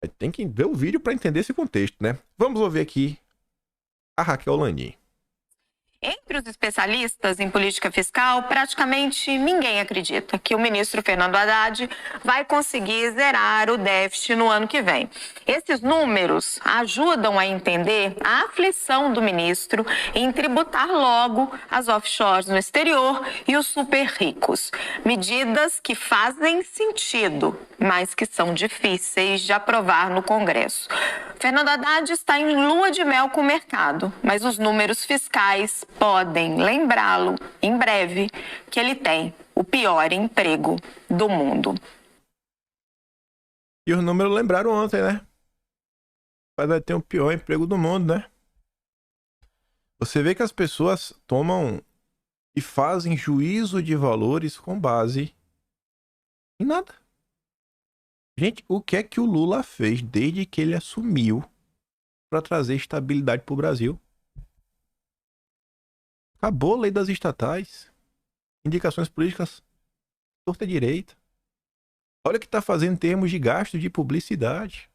Aí tem que ver o vídeo para entender esse contexto, né? Vamos ouvir aqui a Raquel Landim. Entre os especialistas em política fiscal, praticamente ninguém acredita que o ministro Fernando Haddad vai conseguir zerar o déficit no ano que vem. Esses números ajudam a entender a aflição do ministro em tributar logo as offshores no exterior e os super ricos. Medidas que fazem sentido, mas que são difíceis de aprovar no Congresso. Fernando Haddad está em lua de mel com o mercado, mas os números fiscais podem lembrá-lo, em breve, que ele tem o pior emprego do mundo. E os números lembraram ontem, né? Vai ter o pior emprego do mundo, né? Você vê que as pessoas tomam e fazem juízo de valores com base em nada. Gente, o que é que o Lula fez desde que ele assumiu para trazer estabilidade para o Brasil? Acabou a lei das estatais. Indicações políticas torta direita. Olha o que está fazendo em termos de gasto de publicidade.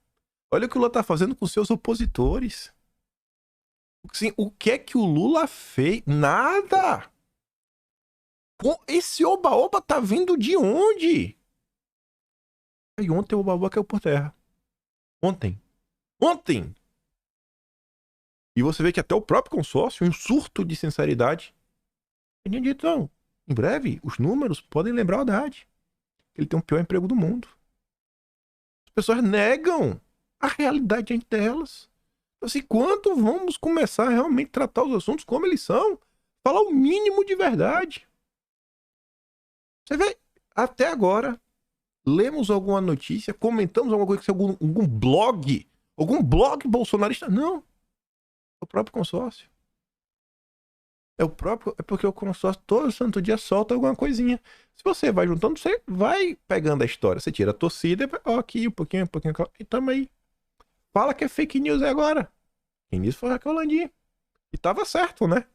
Olha o que o Lula está fazendo com seus opositores. Assim, o que é que o Lula fez? Nada! Esse oba-oba tá vindo de onde? E ontem o oba-oba caiu por terra. Ontem! E você vê que até o próprio consórcio, um surto de sinceridade, ele dito, não, em breve, os números podem lembrar o Haddad. Ele tem o pior emprego do mundo. As pessoas negam a realidade diante delas. Assim, quando vamos começar a realmente tratar os assuntos como eles são? Falar o mínimo de verdade. Você vê, até agora, lemos alguma notícia, comentamos alguma coisa, algum blog bolsonarista? Não. É o próprio consórcio. É porque o consórcio todo santo dia solta alguma coisinha. Se você vai juntando, você vai pegando a história. Você tira a torcida, ó, aqui um pouquinho, e tamo aí. Fala que é fake news agora. Quem disse foi a Raquel Landim. E tava certo, né?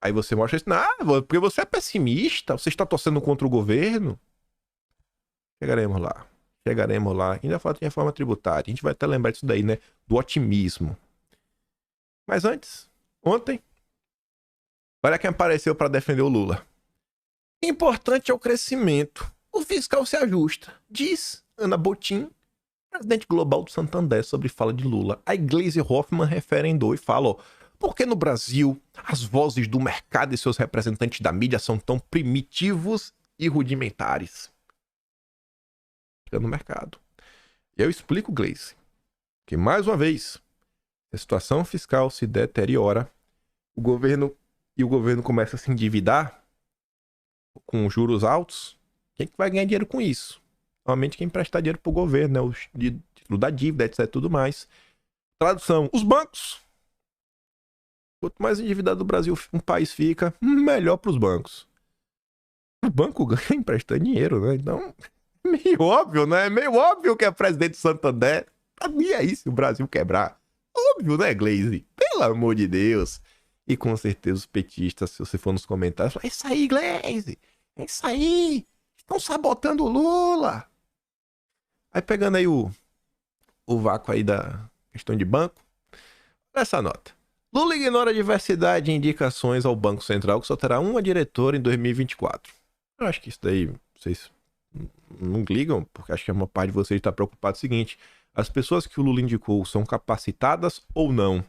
Aí você mostra isso. Não, porque você é pessimista, você está torcendo contra o governo. Chegaremos lá. Ainda falta de reforma tributária. A gente vai até lembrar disso daí, né? Do otimismo. Mas antes, ontem, olha quem apareceu para defender o Lula. Importante é o crescimento. O fiscal se ajusta. Diz Ana Botim, presidente global do Santander, sobre fala de Lula. A Gleisi Hoffmann referendou e fala, ó, por que no Brasil as vozes do mercado e seus representantes da mídia são tão primitivos e rudimentares? Fica no mercado. Eu explico, Gleisi, que mais uma vez a situação fiscal se deteriora, o governo começa a se endividar com juros altos. Quem que vai ganhar dinheiro com isso? Normalmente quem empresta dinheiro pro governo, né? O título da dívida, etc, tudo mais. Tradução, os bancos. Quanto mais endividado o Brasil, um país fica, melhor pros bancos. O banco ganha emprestando dinheiro, né? Então, meio óbvio, né? Meio óbvio que é presidente do Santander. Sabia isso se o Brasil quebrar. Óbvio, né, Gleisi? Pelo amor de Deus. E com certeza os petistas, se você for nos comentários, falam, é isso aí, Gleisi. É isso aí. Estão sabotando o Lula. Aí pegando aí o vácuo aí da questão de banco. Olha essa nota. Lula ignora a diversidade de indicações ao Banco Central, que só terá uma diretora em 2024. Eu acho que isso daí, vocês não ligam, porque acho que uma parte de vocês está preocupado com o seguinte, as pessoas que o Lula indicou são capacitadas ou não?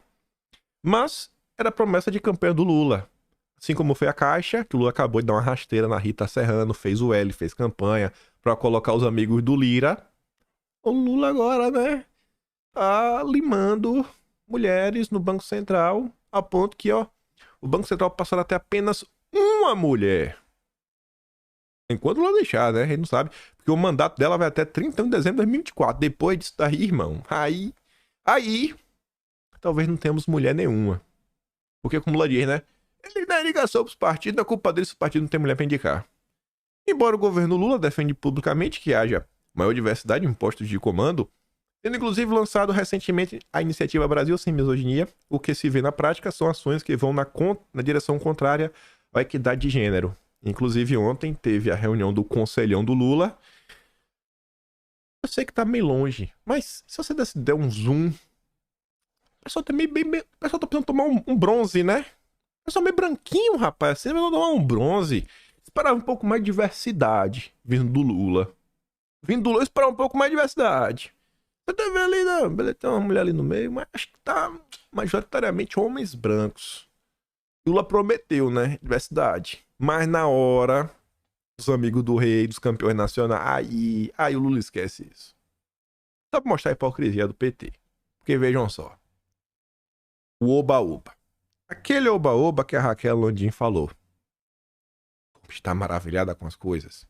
Mas era promessa de campanha do Lula. Assim como foi a Caixa, que o Lula acabou de dar uma rasteira na Rita Serrano, fez o L, fez campanha para colocar os amigos do Lira. O Lula agora, né, tá limando mulheres no Banco Central, a ponto que, ó, o Banco Central passará a ter apenas uma mulher. Enquanto ela deixar, né? A gente não sabe. Porque o mandato dela vai até 31 de dezembro de 2024. Depois disso daí, irmão, aí, talvez não tenhamos mulher nenhuma. Porque, como Lula diz, né? Ele dá ligação pros partidos, não é culpa dele se o partido não tem mulher pra indicar. Embora o governo Lula defenda publicamente que haja maior diversidade em postos de comando, tendo inclusive lançado recentemente a iniciativa Brasil Sem Misoginia, o que se vê na prática são ações que vão na direção contrária à equidade de gênero. Inclusive ontem teve a reunião do Conselhão do Lula. Eu sei que tá meio longe, mas se você der um zoom, o pessoal tá meio o pessoal tá precisando tomar um bronze, né? O pessoal meio branquinho, rapaz. Você vai tomar um bronze. Esperava um pouco mais de diversidade vindo do Lula. Vindo do Lula, esperava um pouco mais de diversidade. Você tá vendo ali, não? Beleza, tem uma mulher ali no meio, mas acho que tá majoritariamente homens brancos. Lula prometeu, né? Diversidade. Mas na hora, os amigos do rei, dos campeões nacionais, aí o Lula esquece isso. Só pra mostrar a hipocrisia do PT. Porque vejam só. O oba-oba. Aquele oba-oba que a Raquel Landim falou. Está maravilhada com as coisas.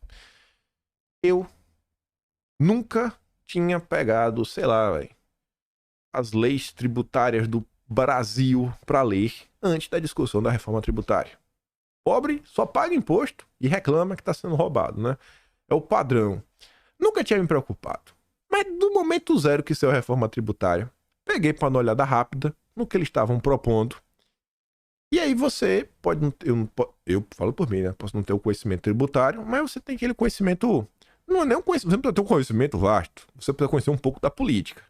Eu nunca tinha pegado, sei lá, véio, as leis tributárias do Brasil pra ler antes da discussão da reforma tributária. Pobre só paga imposto e reclama que está sendo roubado, né? É o padrão. Nunca tinha me preocupado. Mas do momento zero que saiu a reforma tributária, peguei para dar uma olhada rápida no que eles estavam propondo. E aí você pode não ter, eu falo por mim, né? Posso não ter o conhecimento tributário, mas você tem aquele conhecimento, não é nem um conhecimento, você não precisa ter um conhecimento vasto. Você precisa conhecer um pouco da política.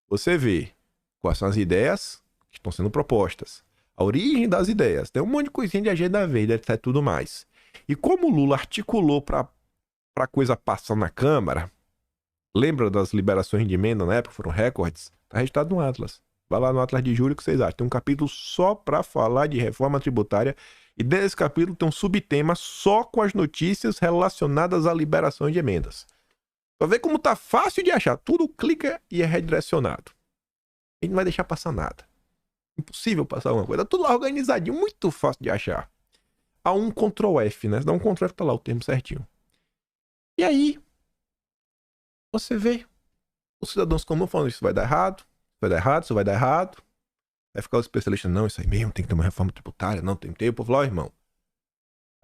Você vê quais são as ideias que estão sendo propostas. A origem das ideias. Tem um monte de coisinha de agenda verde, etc e tudo mais. E como o Lula articulou pra coisa passar na Câmara, lembra das liberações de emenda na época, foram recordes? Tá registrado no Atlas. Vai lá no Atlas de Julho que vocês acham. Tem um capítulo só pra falar de reforma tributária. E dentro desse capítulo tem um subtema só com as notícias relacionadas à liberação de emendas. Pra ver como tá fácil de achar. Tudo clica e é redirecionado. A gente não vai deixar passar nada. Impossível passar alguma coisa. Tá tudo lá organizadinho, muito fácil de achar. Há um Ctrl F, né? Se dá um Ctrl F, tá lá o termo certinho. E aí, você vê os cidadãos comuns falando isso vai dar errado, isso vai dar errado, isso vai dar errado. Vai ficar os especialistas, não, isso aí mesmo, tem que ter uma reforma tributária, não tem que ter. O povo lá, irmão,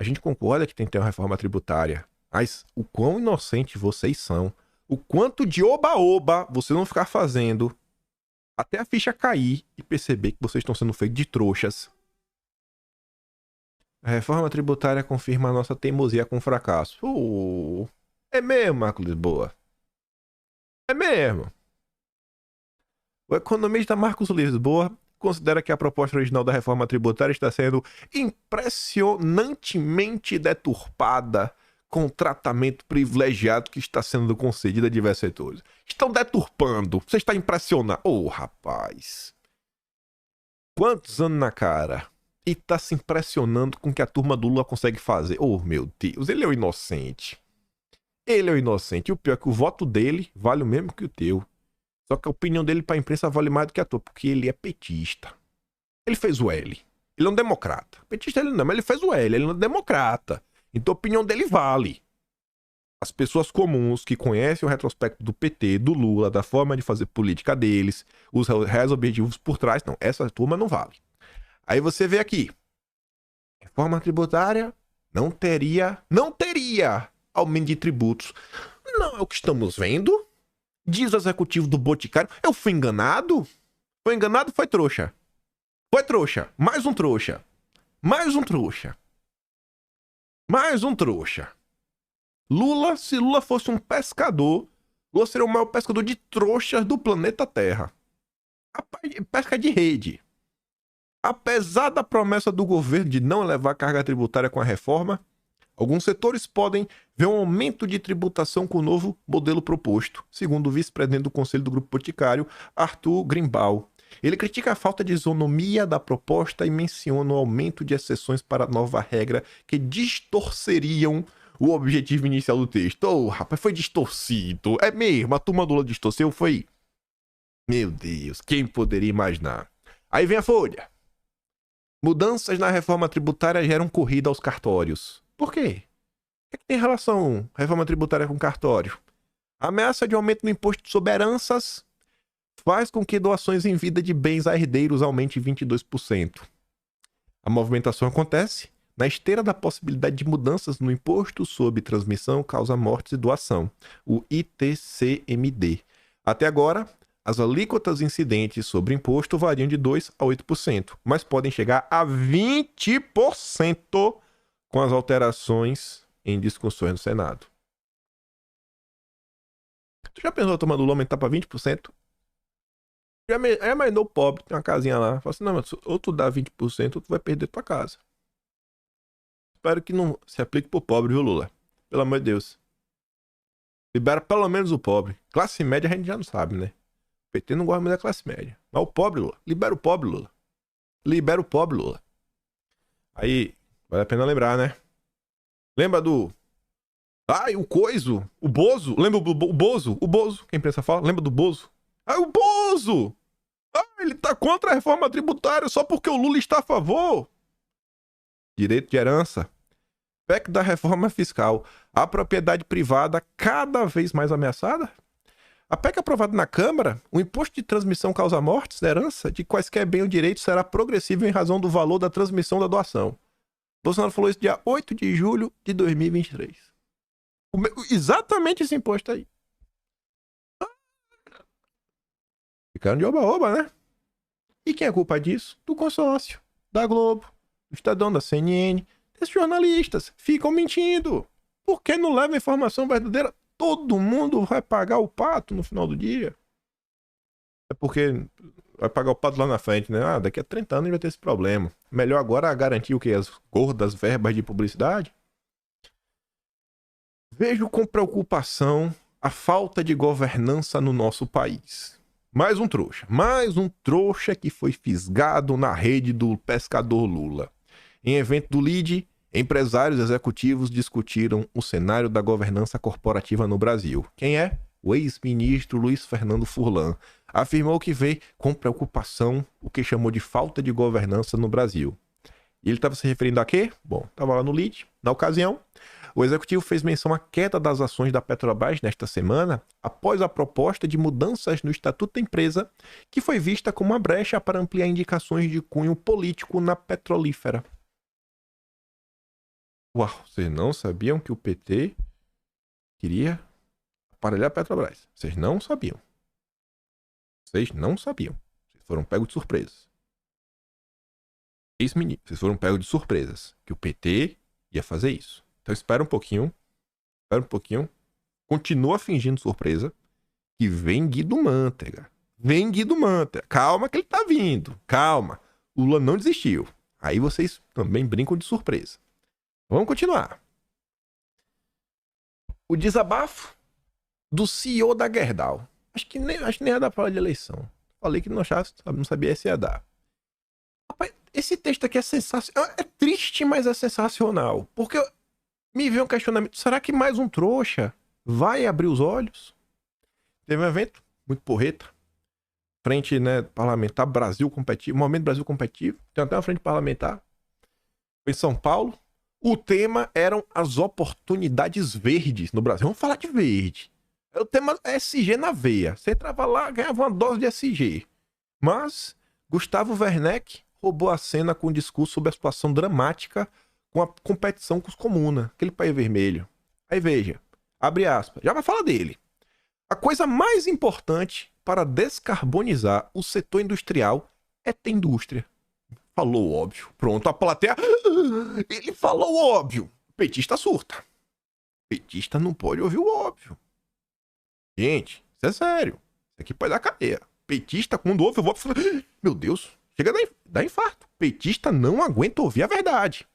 a gente concorda que tem que ter uma reforma tributária, mas o quão inocentes vocês são, o quanto de oba-oba vocês vão ficar fazendo até a ficha cair e perceber que vocês estão sendo feitos de trouxas. A reforma tributária confirma a nossa teimosia com fracasso. É mesmo, Marcos Lisboa. É mesmo. O economista Marcos Lisboa considera que a proposta original da reforma tributária está sendo impressionantemente deturpada com o tratamento privilegiado que está sendo concedido a diversos setores. Estão deturpando. Você está impressionado. Rapaz. Quantos anos na cara? E tá se impressionando com o que a turma do Lula consegue fazer. Meu Deus. Ele é o inocente. Ele é o inocente. E o pior é que o voto dele vale o mesmo que o teu. Só que a opinião dele pra imprensa vale mais do que a tua. Porque ele é petista. Ele fez o L. Ele é um democrata. Petista ele não, mas ele fez o L. Ele é um democrata. Então a opinião dele vale. As pessoas comuns que conhecem o retrospecto do PT, do Lula, da forma de fazer política deles, os reais objetivos por trás, não, essa turma não vale. Aí você vê aqui, reforma tributária não teria aumento de tributos. Não é o que estamos vendo. Diz o executivo do Boticário, eu fui enganado? Foi enganado, foi trouxa. Foi trouxa, mais um trouxa. Mais um trouxa. Mais um trouxa. Lula, se Lula fosse um pescador, Lula seria o maior pescador de trouxas do planeta Terra. Pesca de rede. Apesar da promessa do governo de não elevar a carga tributária com a reforma, alguns setores podem ver um aumento de tributação com o novo modelo proposto, segundo o vice-presidente do Conselho do Grupo Boticário, Arthur Grimbal. Ele critica a falta de isonomia da proposta e menciona o aumento de exceções para a nova regra que distorceriam o objetivo inicial do texto. Ô, rapaz, foi distorcido. É mesmo, a turma do Lula distorceu, foi... Meu Deus, quem poderia imaginar? Aí vem a Folha. Mudanças na reforma tributária geram corrida aos cartórios. Por quê? O que tem relação reforma tributária com cartório? A ameaça de aumento no imposto sobre heranças faz com que doações em vida de bens a herdeiros aumente 22%. A movimentação acontece na esteira da possibilidade de mudanças no imposto sobre transmissão, causa-mortes e doação, o ITCMD. Até agora, as alíquotas incidentes sobre imposto variam de 2% a 8%, mas podem chegar a 20% com as alterações em discussões no Senado. Tu já pensou a turma do Lula aumentar para 20%? Já imaginou o pobre, tem uma casinha lá. Fala assim, não, mas ou tu dá 20% ou tu vai perder tua casa. Espero que não se aplique pro pobre, viu, Lula? Pelo amor de Deus. Libera pelo menos o pobre. Classe média a gente já não sabe, né? O PT não gosta muito da classe média. Mas o pobre, Lula. Libera o pobre, Lula. Libera o pobre, Lula. Aí, vale a pena lembrar, né? Lembra do... Ai, o Coiso, o Bozo. Lembra do Bozo? O Bozo, quem pensa fala. Lembra do Bozo? Ai, o Bozo! Ah, ele tá contra a reforma tributária só porque o Lula está a favor. Direito de herança. PEC da reforma fiscal. A propriedade privada cada vez mais ameaçada. A PEC aprovada na Câmara, o imposto de transmissão causa-mortes da herança de quaisquer bem ou direitos será progressivo em razão do valor da transmissão da doação. Bolsonaro falou isso dia 8 de julho de 2023. Exatamente esse imposto aí. Ficaram de oba-oba, né? E quem é culpa disso? Do consórcio, da Globo, do Estadão, da CNN. Esses jornalistas ficam mentindo. Por que não levam a informação verdadeira? Todo mundo vai pagar o pato no final do dia. É porque vai pagar o pato lá na frente, né? Ah, daqui a 30 anos vai ter esse problema. Melhor agora garantir o quê? As gordas verbas de publicidade? Vejo com preocupação a falta de governança no nosso país. Mais um trouxa que foi fisgado na rede do pescador Lula. Em evento do LIDE, empresários executivos discutiram o cenário da governança corporativa no Brasil. Quem é? O ex-ministro Luiz Fernando Furlan. Afirmou que vê com preocupação o que chamou de falta de governança no Brasil. E ele estava se referindo a quê? Bom, estava lá no LIDE, na ocasião. O executivo fez menção à queda das ações da Petrobras nesta semana, após a proposta de mudanças no Estatuto da empresa, que foi vista como uma brecha para ampliar indicações de cunho político na petrolífera. Uau, vocês não sabiam que o PT queria aparelhar a Petrobras? Vocês não sabiam. Vocês não sabiam. Vocês foram pegos de surpresa. Vocês foram pegos de surpresas que o PT ia fazer isso. Então espera um pouquinho. Continua fingindo surpresa. Que vem Guido Mantega. Calma que ele tá vindo. Calma. O Lula não desistiu. Aí vocês também brincam de surpresa. Vamos continuar. O desabafo do CEO da Gerdau. Acho que nem ia dar pra falar de eleição. Falei que não sabia se ia dar. Rapaz, esse texto aqui é sensacional. É triste, mas é sensacional. Porque me veio um questionamento. Será que mais um trouxa vai abrir os olhos? Teve um evento muito porreta. Frente, né, parlamentar Brasil Competitivo. Momento Brasil Competitivo. Tem até uma frente parlamentar. Foi em São Paulo. O tema eram as oportunidades verdes no Brasil. Vamos falar de verde. O tema é SG na veia. Você entrava lá, ganhava uma dose de SG. Mas Gustavo Werneck roubou a cena com um discurso sobre a situação dramática com a competição com os comunas. Aquele país vermelho. Aí veja, abre aspas. Já vai falar dele. A coisa mais importante para descarbonizar o setor industrial é ter indústria. Falou óbvio. Pronto, a plateia... Ele falou óbvio. Petista surta. Petista não pode ouvir o óbvio. Gente, isso é sério. Isso aqui pode dar cadeia. Petista, quando ouve o óbvio... Meu Deus, chega a dar infarto. Petista não aguenta ouvir a verdade.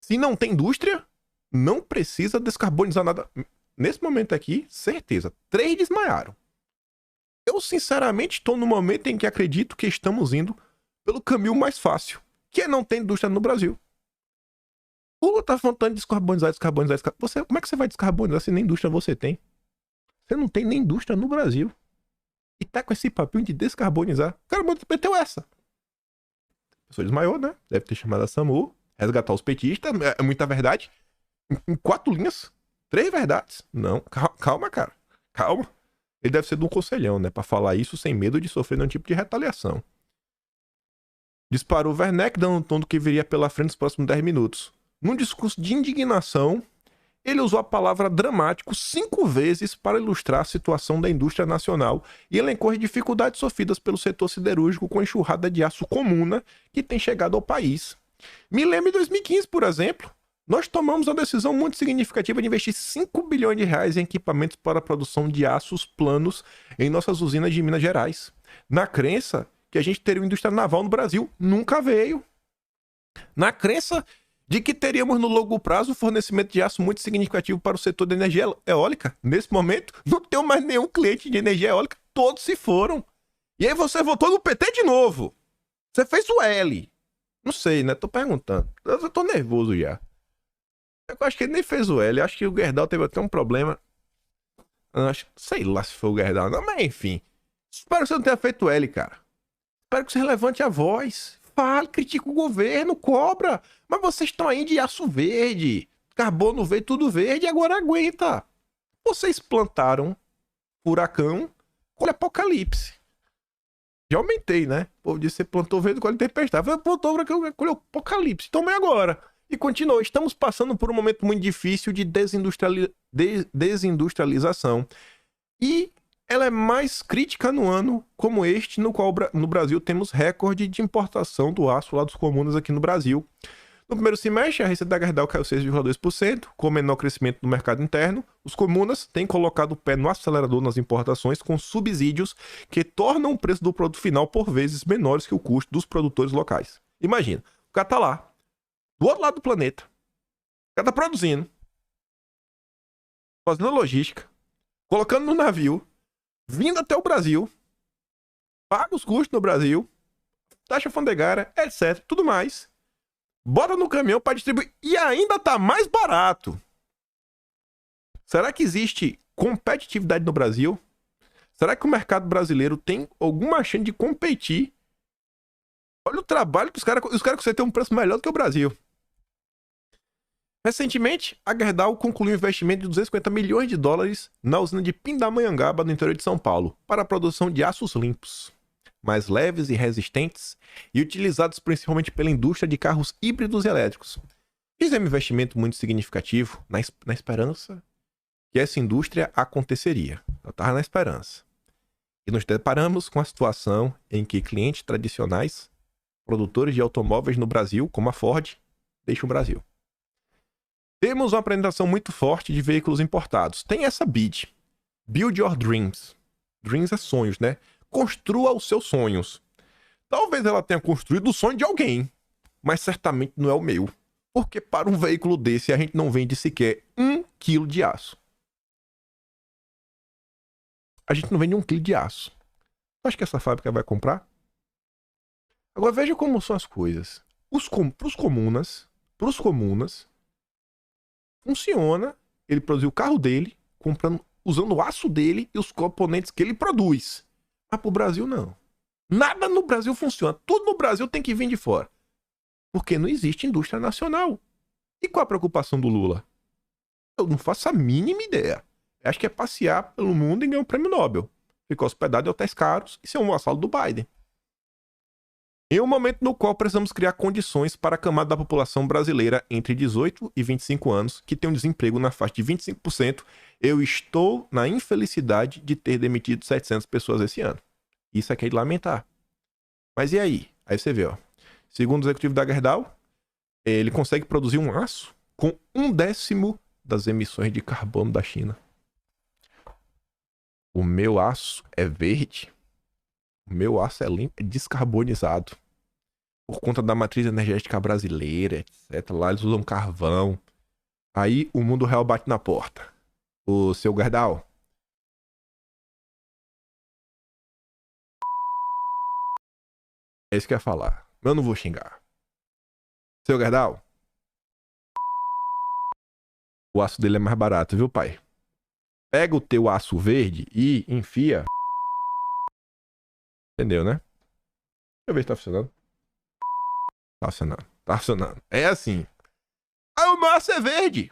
Se não tem indústria, não precisa descarbonizar nada. Nesse momento aqui, certeza, 3 desmaiaram. Eu, sinceramente, estou no momento em que acredito que estamos indo pelo caminho mais fácil, que é não ter indústria no Brasil. O Lula tá falando de descarbonizar. Como é que você vai descarbonizar se nem indústria você tem? Você não tem nem indústria no Brasil. E tá com esse papinho de descarbonizar. O cara meteu essa. A pessoa desmaiou, né? Deve ter chamado a SAMU, resgatar os petistas. É muita verdade. Em 4 linhas. 3 verdades. Não, calma, cara. Calma. Ele deve ser de um conselhão, né? Pra falar isso sem medo de sofrer nenhum tipo de retaliação. Disparou Werneck, dando um tom do que viria pela frente nos próximos 10 minutos. Num discurso de indignação, ele usou a palavra dramático 5 vezes para ilustrar a situação da indústria nacional e elencou as dificuldades sofridas pelo setor siderúrgico com a enxurrada de aço comuna que tem chegado ao país. Me lembro em 2015, por exemplo, nós tomamos uma decisão muito significativa de investir 5 bilhões de reais em equipamentos para a produção de aços planos em nossas usinas de Minas Gerais. Na crença que a gente teria uma indústria naval no Brasil. Nunca veio. Na crença de que teríamos no longo prazo um fornecimento de aço muito significativo para o setor da energia eólica. Nesse momento, não tenho mais nenhum cliente de energia eólica. Todos se foram. E aí você votou no PT de novo. Você fez o L. Não sei, né? Tô perguntando. Eu tô nervoso já. Eu acho que ele nem fez o L. Eu acho que o Gerdau teve até um problema. Sei lá se foi o Gerdau. Não, mas enfim. Espero que você não tenha feito o L, cara. Espero que você levante a voz. Fale, critique o governo, cobra. Mas vocês estão aí de aço verde, carbono verde, tudo verde, agora aguenta. Vocês plantaram furacão, colhe apocalipse. Já aumentei, né? O povo disse que você plantou verde, colhe tempestade. Você plantou furacão, colhe apocalipse. Tome agora. E continuou. Estamos passando por um momento muito difícil de desindustrialização. E ela é mais crítica no ano como este, no qual no Brasil temos recorde de importação do aço lá dos comunas aqui no Brasil. No primeiro semestre, a receita da Gerdau caiu 6,2%, com menor crescimento no mercado interno. Os comunas têm colocado o pé no acelerador nas importações com subsídios que tornam o preço do produto final por vezes menores que o custo dos produtores locais. Imagina, o cara tá lá, do outro lado do planeta, o cara tá produzindo, fazendo logística, colocando no navio, vindo até o Brasil, paga os custos no Brasil, taxa alfandegária, etc, tudo mais, bota no caminhão para distribuir e ainda tá mais barato. Será que existe competitividade no Brasil? Será que o mercado brasileiro tem alguma chance de competir? Olha o trabalho que os caras conseguem ter um preço melhor do que o Brasil. Recentemente, a Gerdau concluiu um investimento de 250 milhões de dólares na usina de Pindamonhangaba, no interior de São Paulo, para a produção de aços limpos, mais leves e resistentes, e utilizados principalmente pela indústria de carros híbridos e elétricos. Fiz um investimento muito significativo na esperança que essa indústria aconteceria. Eu estava na esperança. E nos deparamos com a situação em que clientes tradicionais, produtores de automóveis no Brasil, como a Ford, deixam o Brasil. Temos uma apresentação muito forte de veículos importados. Tem essa BYD. Build Your Dreams. Dreams é sonhos, né? Construa os seus sonhos. Talvez ela tenha construído o sonho de alguém, mas certamente não é o meu. Porque para um veículo desse a gente não vende sequer 1 quilo de aço. A gente não vende 1 quilo de aço. Acho que essa fábrica vai comprar? Agora veja como são as coisas. Para os comunas, funciona, ele produziu o carro dele, usando o aço dele e os componentes que ele produz. Mas pro Brasil, não. Nada no Brasil funciona. Tudo no Brasil tem que vir de fora. Porque não existe indústria nacional. E qual a preocupação do Lula? Eu não faço a mínima ideia. Eu acho que é passear pelo mundo e ganhar um prêmio Nobel. Ficar hospedado em hotéis caros e ser um vassalo do Biden. Em um momento no qual precisamos criar condições para a camada da população brasileira entre 18 e 25 anos, que tem um desemprego na faixa de 25%, eu estou na infelicidade de ter demitido 700 pessoas esse ano. Isso aqui é de lamentar. Mas e aí? Aí você vê, ó. Segundo o executivo da Gerdau, ele consegue produzir um aço com 1/10 das emissões de carbono da China. O meu aço é verde. O meu aço é limpo, é descarbonizado. Por conta da matriz energética brasileira, etc. Lá eles usam carvão. Aí o mundo real bate na porta. O seu Gerdau. É isso que eu ia falar. Mas eu não vou xingar. Seu Gerdau. O aço dele é mais barato, viu, pai? Pega o teu aço verde e enfia. Entendeu, né? Deixa eu ver se tá funcionando. Tá funcionando. Tá funcionando. É assim. Ah, o meu aço é verde.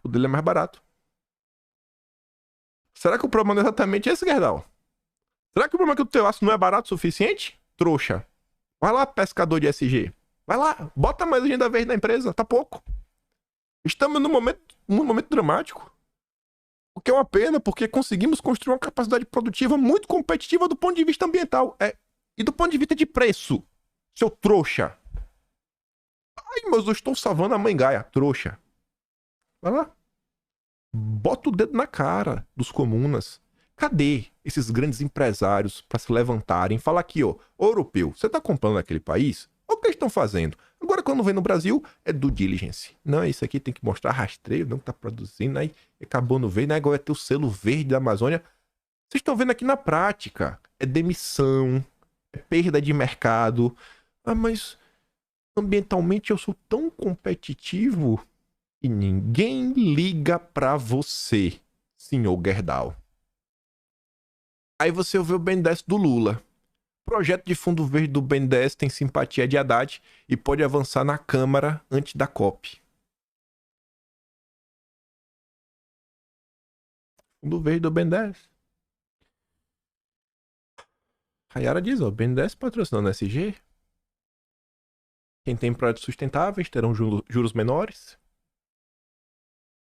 O dele é mais barato. Será que o problema não é exatamente esse, Gerdau? Será que o problema é que o teu aço não é barato o suficiente? Trouxa. Vai lá, pescador de SG. Vai lá, bota mais agenda verde na empresa. Tá pouco. Estamos num momento dramático. O que é uma pena, porque conseguimos construir uma capacidade produtiva muito competitiva do ponto de vista ambiental. E do ponto de vista de preço. Seu trouxa. Ai, mas eu estou salvando a mãe Gaia. Trouxa. Vai lá. Bota o dedo na cara dos comunas. Cadê esses grandes empresários para se levantarem e falar aqui, ó, europeu, você tá comprando naquele país? Olha o que eles estão fazendo. Agora, quando vem no Brasil, é due diligence. Não, isso aqui tem que mostrar rastreio, não que tá produzindo, aí acabou no veio, né? Agora é ter o selo verde da Amazônia. Vocês estão vendo aqui na prática. É demissão, é perda de mercado. Ah, mas ambientalmente eu sou tão competitivo e ninguém liga pra você, senhor Gerdau. Aí você ouviu o BNDES do Lula. O projeto de fundo verde do BNDES tem simpatia de Haddad e pode avançar na Câmara antes da COP. Fundo verde do BNDES. Rayara diz, ó, BNDES patrocinando SG. Quem tem projetos sustentáveis terão juros menores.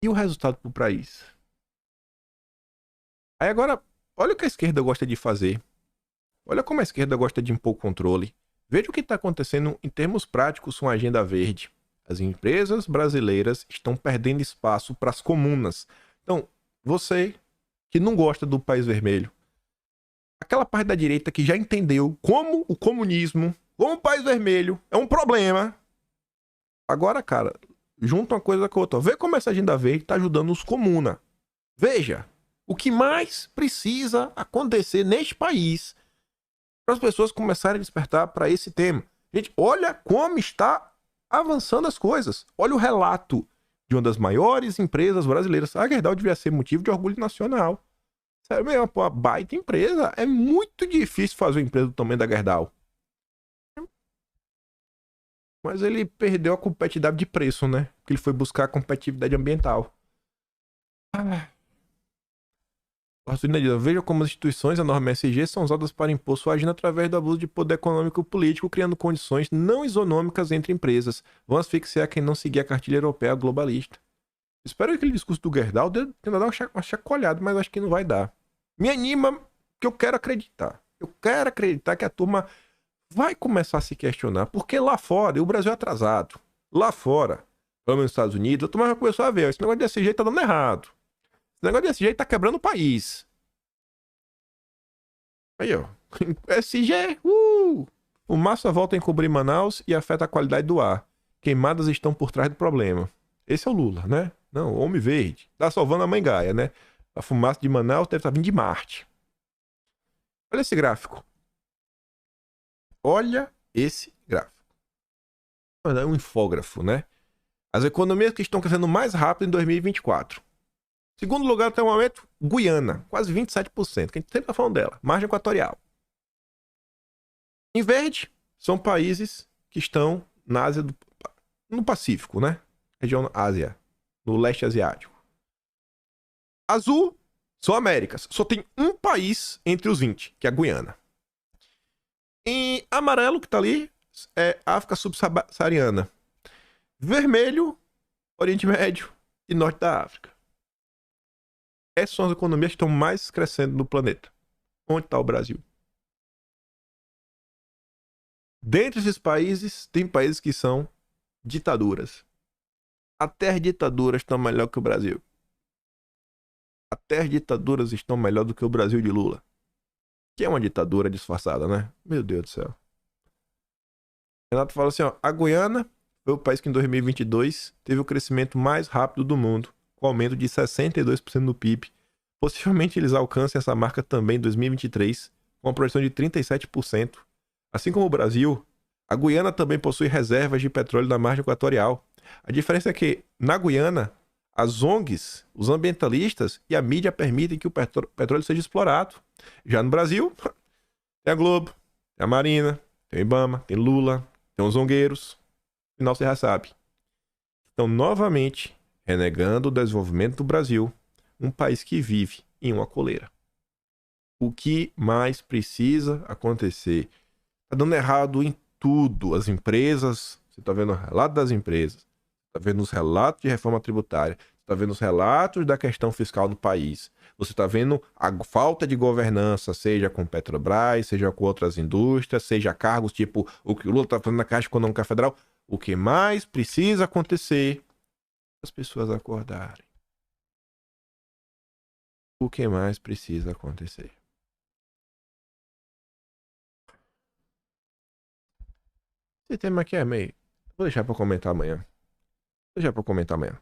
E o resultado para o país? Aí agora, olha o que a esquerda gosta de fazer. Olha como a esquerda gosta de impor controle. Veja o que está acontecendo em termos práticos com a agenda verde. As empresas brasileiras estão perdendo espaço para as comunas. Então, você que não gosta do país vermelho, aquela parte da direita que já entendeu como o comunismo, como o país vermelho é um problema. Agora, cara, junta uma coisa com a outra. Vê como essa agenda verde está ajudando os comunas. Veja, o que mais precisa acontecer neste país para as pessoas começarem a despertar para esse tema. Gente, olha como está avançando as coisas. Olha o relato de uma das maiores empresas brasileiras. A Gerdau devia ser motivo de orgulho nacional. Sério mesmo, pô, uma baita empresa. É muito difícil fazer uma empresa do tamanho da Gerdau. Mas ele perdeu a competitividade de preço, né? Porque ele foi buscar a competitividade ambiental. Veja como as instituições da norma SG são usadas para impor sua agenda através do abuso de poder econômico e político, criando condições não isonômicas entre empresas. Vão asfixiar quem não seguir a cartilha europeia globalista. Espero que aquele discurso do Gerdau tenha dado uma chacoalhada, mas acho que não vai dar. Me anima que eu quero acreditar. Eu quero acreditar que a turma vai começar a se questionar. Porque lá fora, e o Brasil é atrasado. Lá fora, pelo menos nos Estados Unidos, a turma já começou a ver. Esse negócio de SG tá dando errado. Esse negócio de SG tá quebrando o país. Aí, ó. SG, fumaça volta a encobrir Manaus e afeta a qualidade do ar. Queimadas estão por trás do problema. Esse é o Lula, né? Não, o Homem Verde. Tá salvando a mãe Gaia, né? A fumaça de Manaus deve estar vindo de Marte. Olha esse gráfico. Olha esse gráfico. É um infógrafo, né? As economias que estão crescendo mais rápido em 2024. Segundo lugar, até o momento, Guiana, quase 27%, que a gente sempre está falando dela, margem equatorial. Em verde, são países que estão na Ásia no Pacífico, né? Região Ásia, no leste asiático. Azul, são Américas. Só tem um país entre os 20, que é a Guiana. Em amarelo, que está ali, é África subsaariana. Vermelho, Oriente Médio e Norte da África. Essas são as economias que estão mais crescendo no planeta. Onde está o Brasil? Dentre esses países, tem países que são ditaduras. Até as ditaduras estão melhor que o Brasil. Até as ditaduras estão melhor do que o Brasil de Lula. Que é uma ditadura disfarçada, né? Meu Deus do céu. Renato fala assim, ó. A Guiana foi o país que em 2022 teve o crescimento mais rápido do mundo, com aumento de 62% no PIB. Possivelmente eles alcancem essa marca também em 2023, com uma projeção de 37%. Assim como o Brasil, a Guiana também possui reservas de petróleo na margem equatorial. A diferença é que, na Guiana, as ONGs, os ambientalistas e a mídia permitem que o petróleo seja explorado. Já no Brasil, tem a Globo, tem a Marina, tem o Ibama, tem Lula, tem os zongueiros. Afinal, você já sabe. Estão novamente renegando o desenvolvimento do Brasil, um país que vive em uma coleira. O que mais precisa acontecer? Está dando errado em tudo. As empresas, você está vendo o relato das empresas, está vendo os relatos de reforma tributária, está vendo os relatos da questão fiscal no país, você está vendo a falta de governança, seja com Petrobras, seja com outras indústrias, seja cargos tipo o que o Lula está fazendo na Caixa Econômica Federal. O que mais precisa acontecer é as pessoas acordarem. O que mais precisa acontecer? Esse tema aqui é meio... Vou deixar pra comentar amanhã.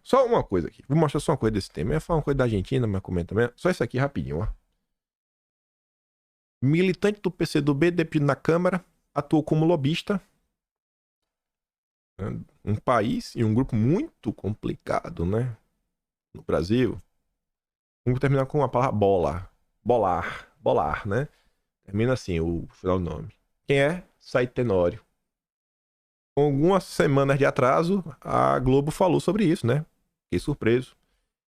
Só uma coisa aqui. Vou mostrar só uma coisa desse tema. Eu ia falar uma coisa da Argentina, mas comenta amanhã. Só isso aqui rapidinho, ó. Militante do PCdoB, deputado na Câmara, atuou como lobista. Um país e um grupo muito complicado, né? No Brasil. Vamos terminar com a palavra bolar, né? Termina assim o final do nome. Quem é? Said Tenório. Com algumas semanas de atraso, a Globo falou sobre isso, né? Fiquei surpreso.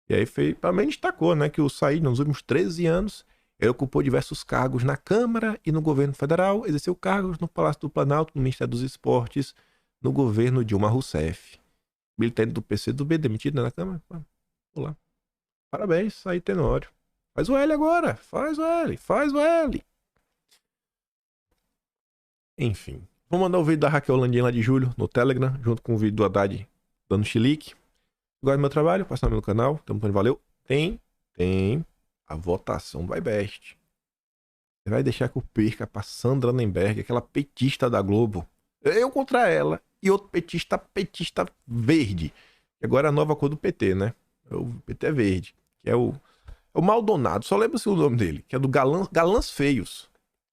E aí também destacou, né, que o Said, nos últimos 13 anos, ele ocupou diversos cargos na Câmara e no governo federal, exerceu cargos no Palácio do Planalto, no Ministério dos Esportes, no governo Dilma Rousseff. Militante do PCdoB, demitido na Câmara. Vamos lá. Parabéns, Said Tenório. Faz o L agora. Faz o L. Enfim. Vou mandar o vídeo da Raquel Landim lá de julho no Telegram, junto com o vídeo do Haddad dando chilique. Gosta do meu trabalho? Passa no meu canal. Tamo falando, valeu. Tem a votação do iBest. Você vai deixar que eu perca pra Sandra Nemberg, aquela petista da Globo. Eu contra ela e outro petista verde. Que agora é a nova cor do PT, né? O PT é verde. Que é o Maldonado. Só lembra-se o nome dele. Que é do Galãs Feios.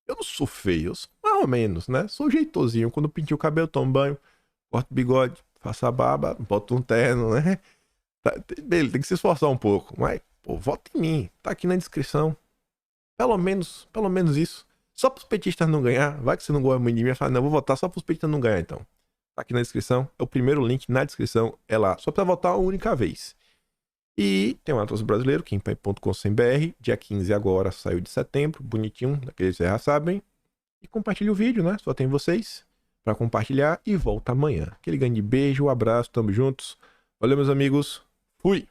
Eu não sou feio, eu sou mais ou menos, né? Sou jeitosinho. Quando eu pintei o cabelo, tomo banho, corto o bigode, faço a barba, boto um terno, né? Ele tem que se esforçar um pouco. Mas, pô, vota em mim. Tá aqui na descrição. Pelo menos isso. Só pros petistas não ganhar. Vai que você não gosta muito de mim. Fala, não, vou votar só pros petistas não ganhar, então. Tá aqui na descrição. É o primeiro link na descrição. É lá. Só pra votar uma única vez. E tem um Atos Brasileiro, quimpai.com.br, dia 15 agora, saiu de setembro, bonitinho, daqueles que vocês já sabem. E compartilha o vídeo, né? Só tem vocês para compartilhar e volta amanhã. Aquele grande beijo, um abraço, tamo juntos. Valeu, meus amigos. Fui!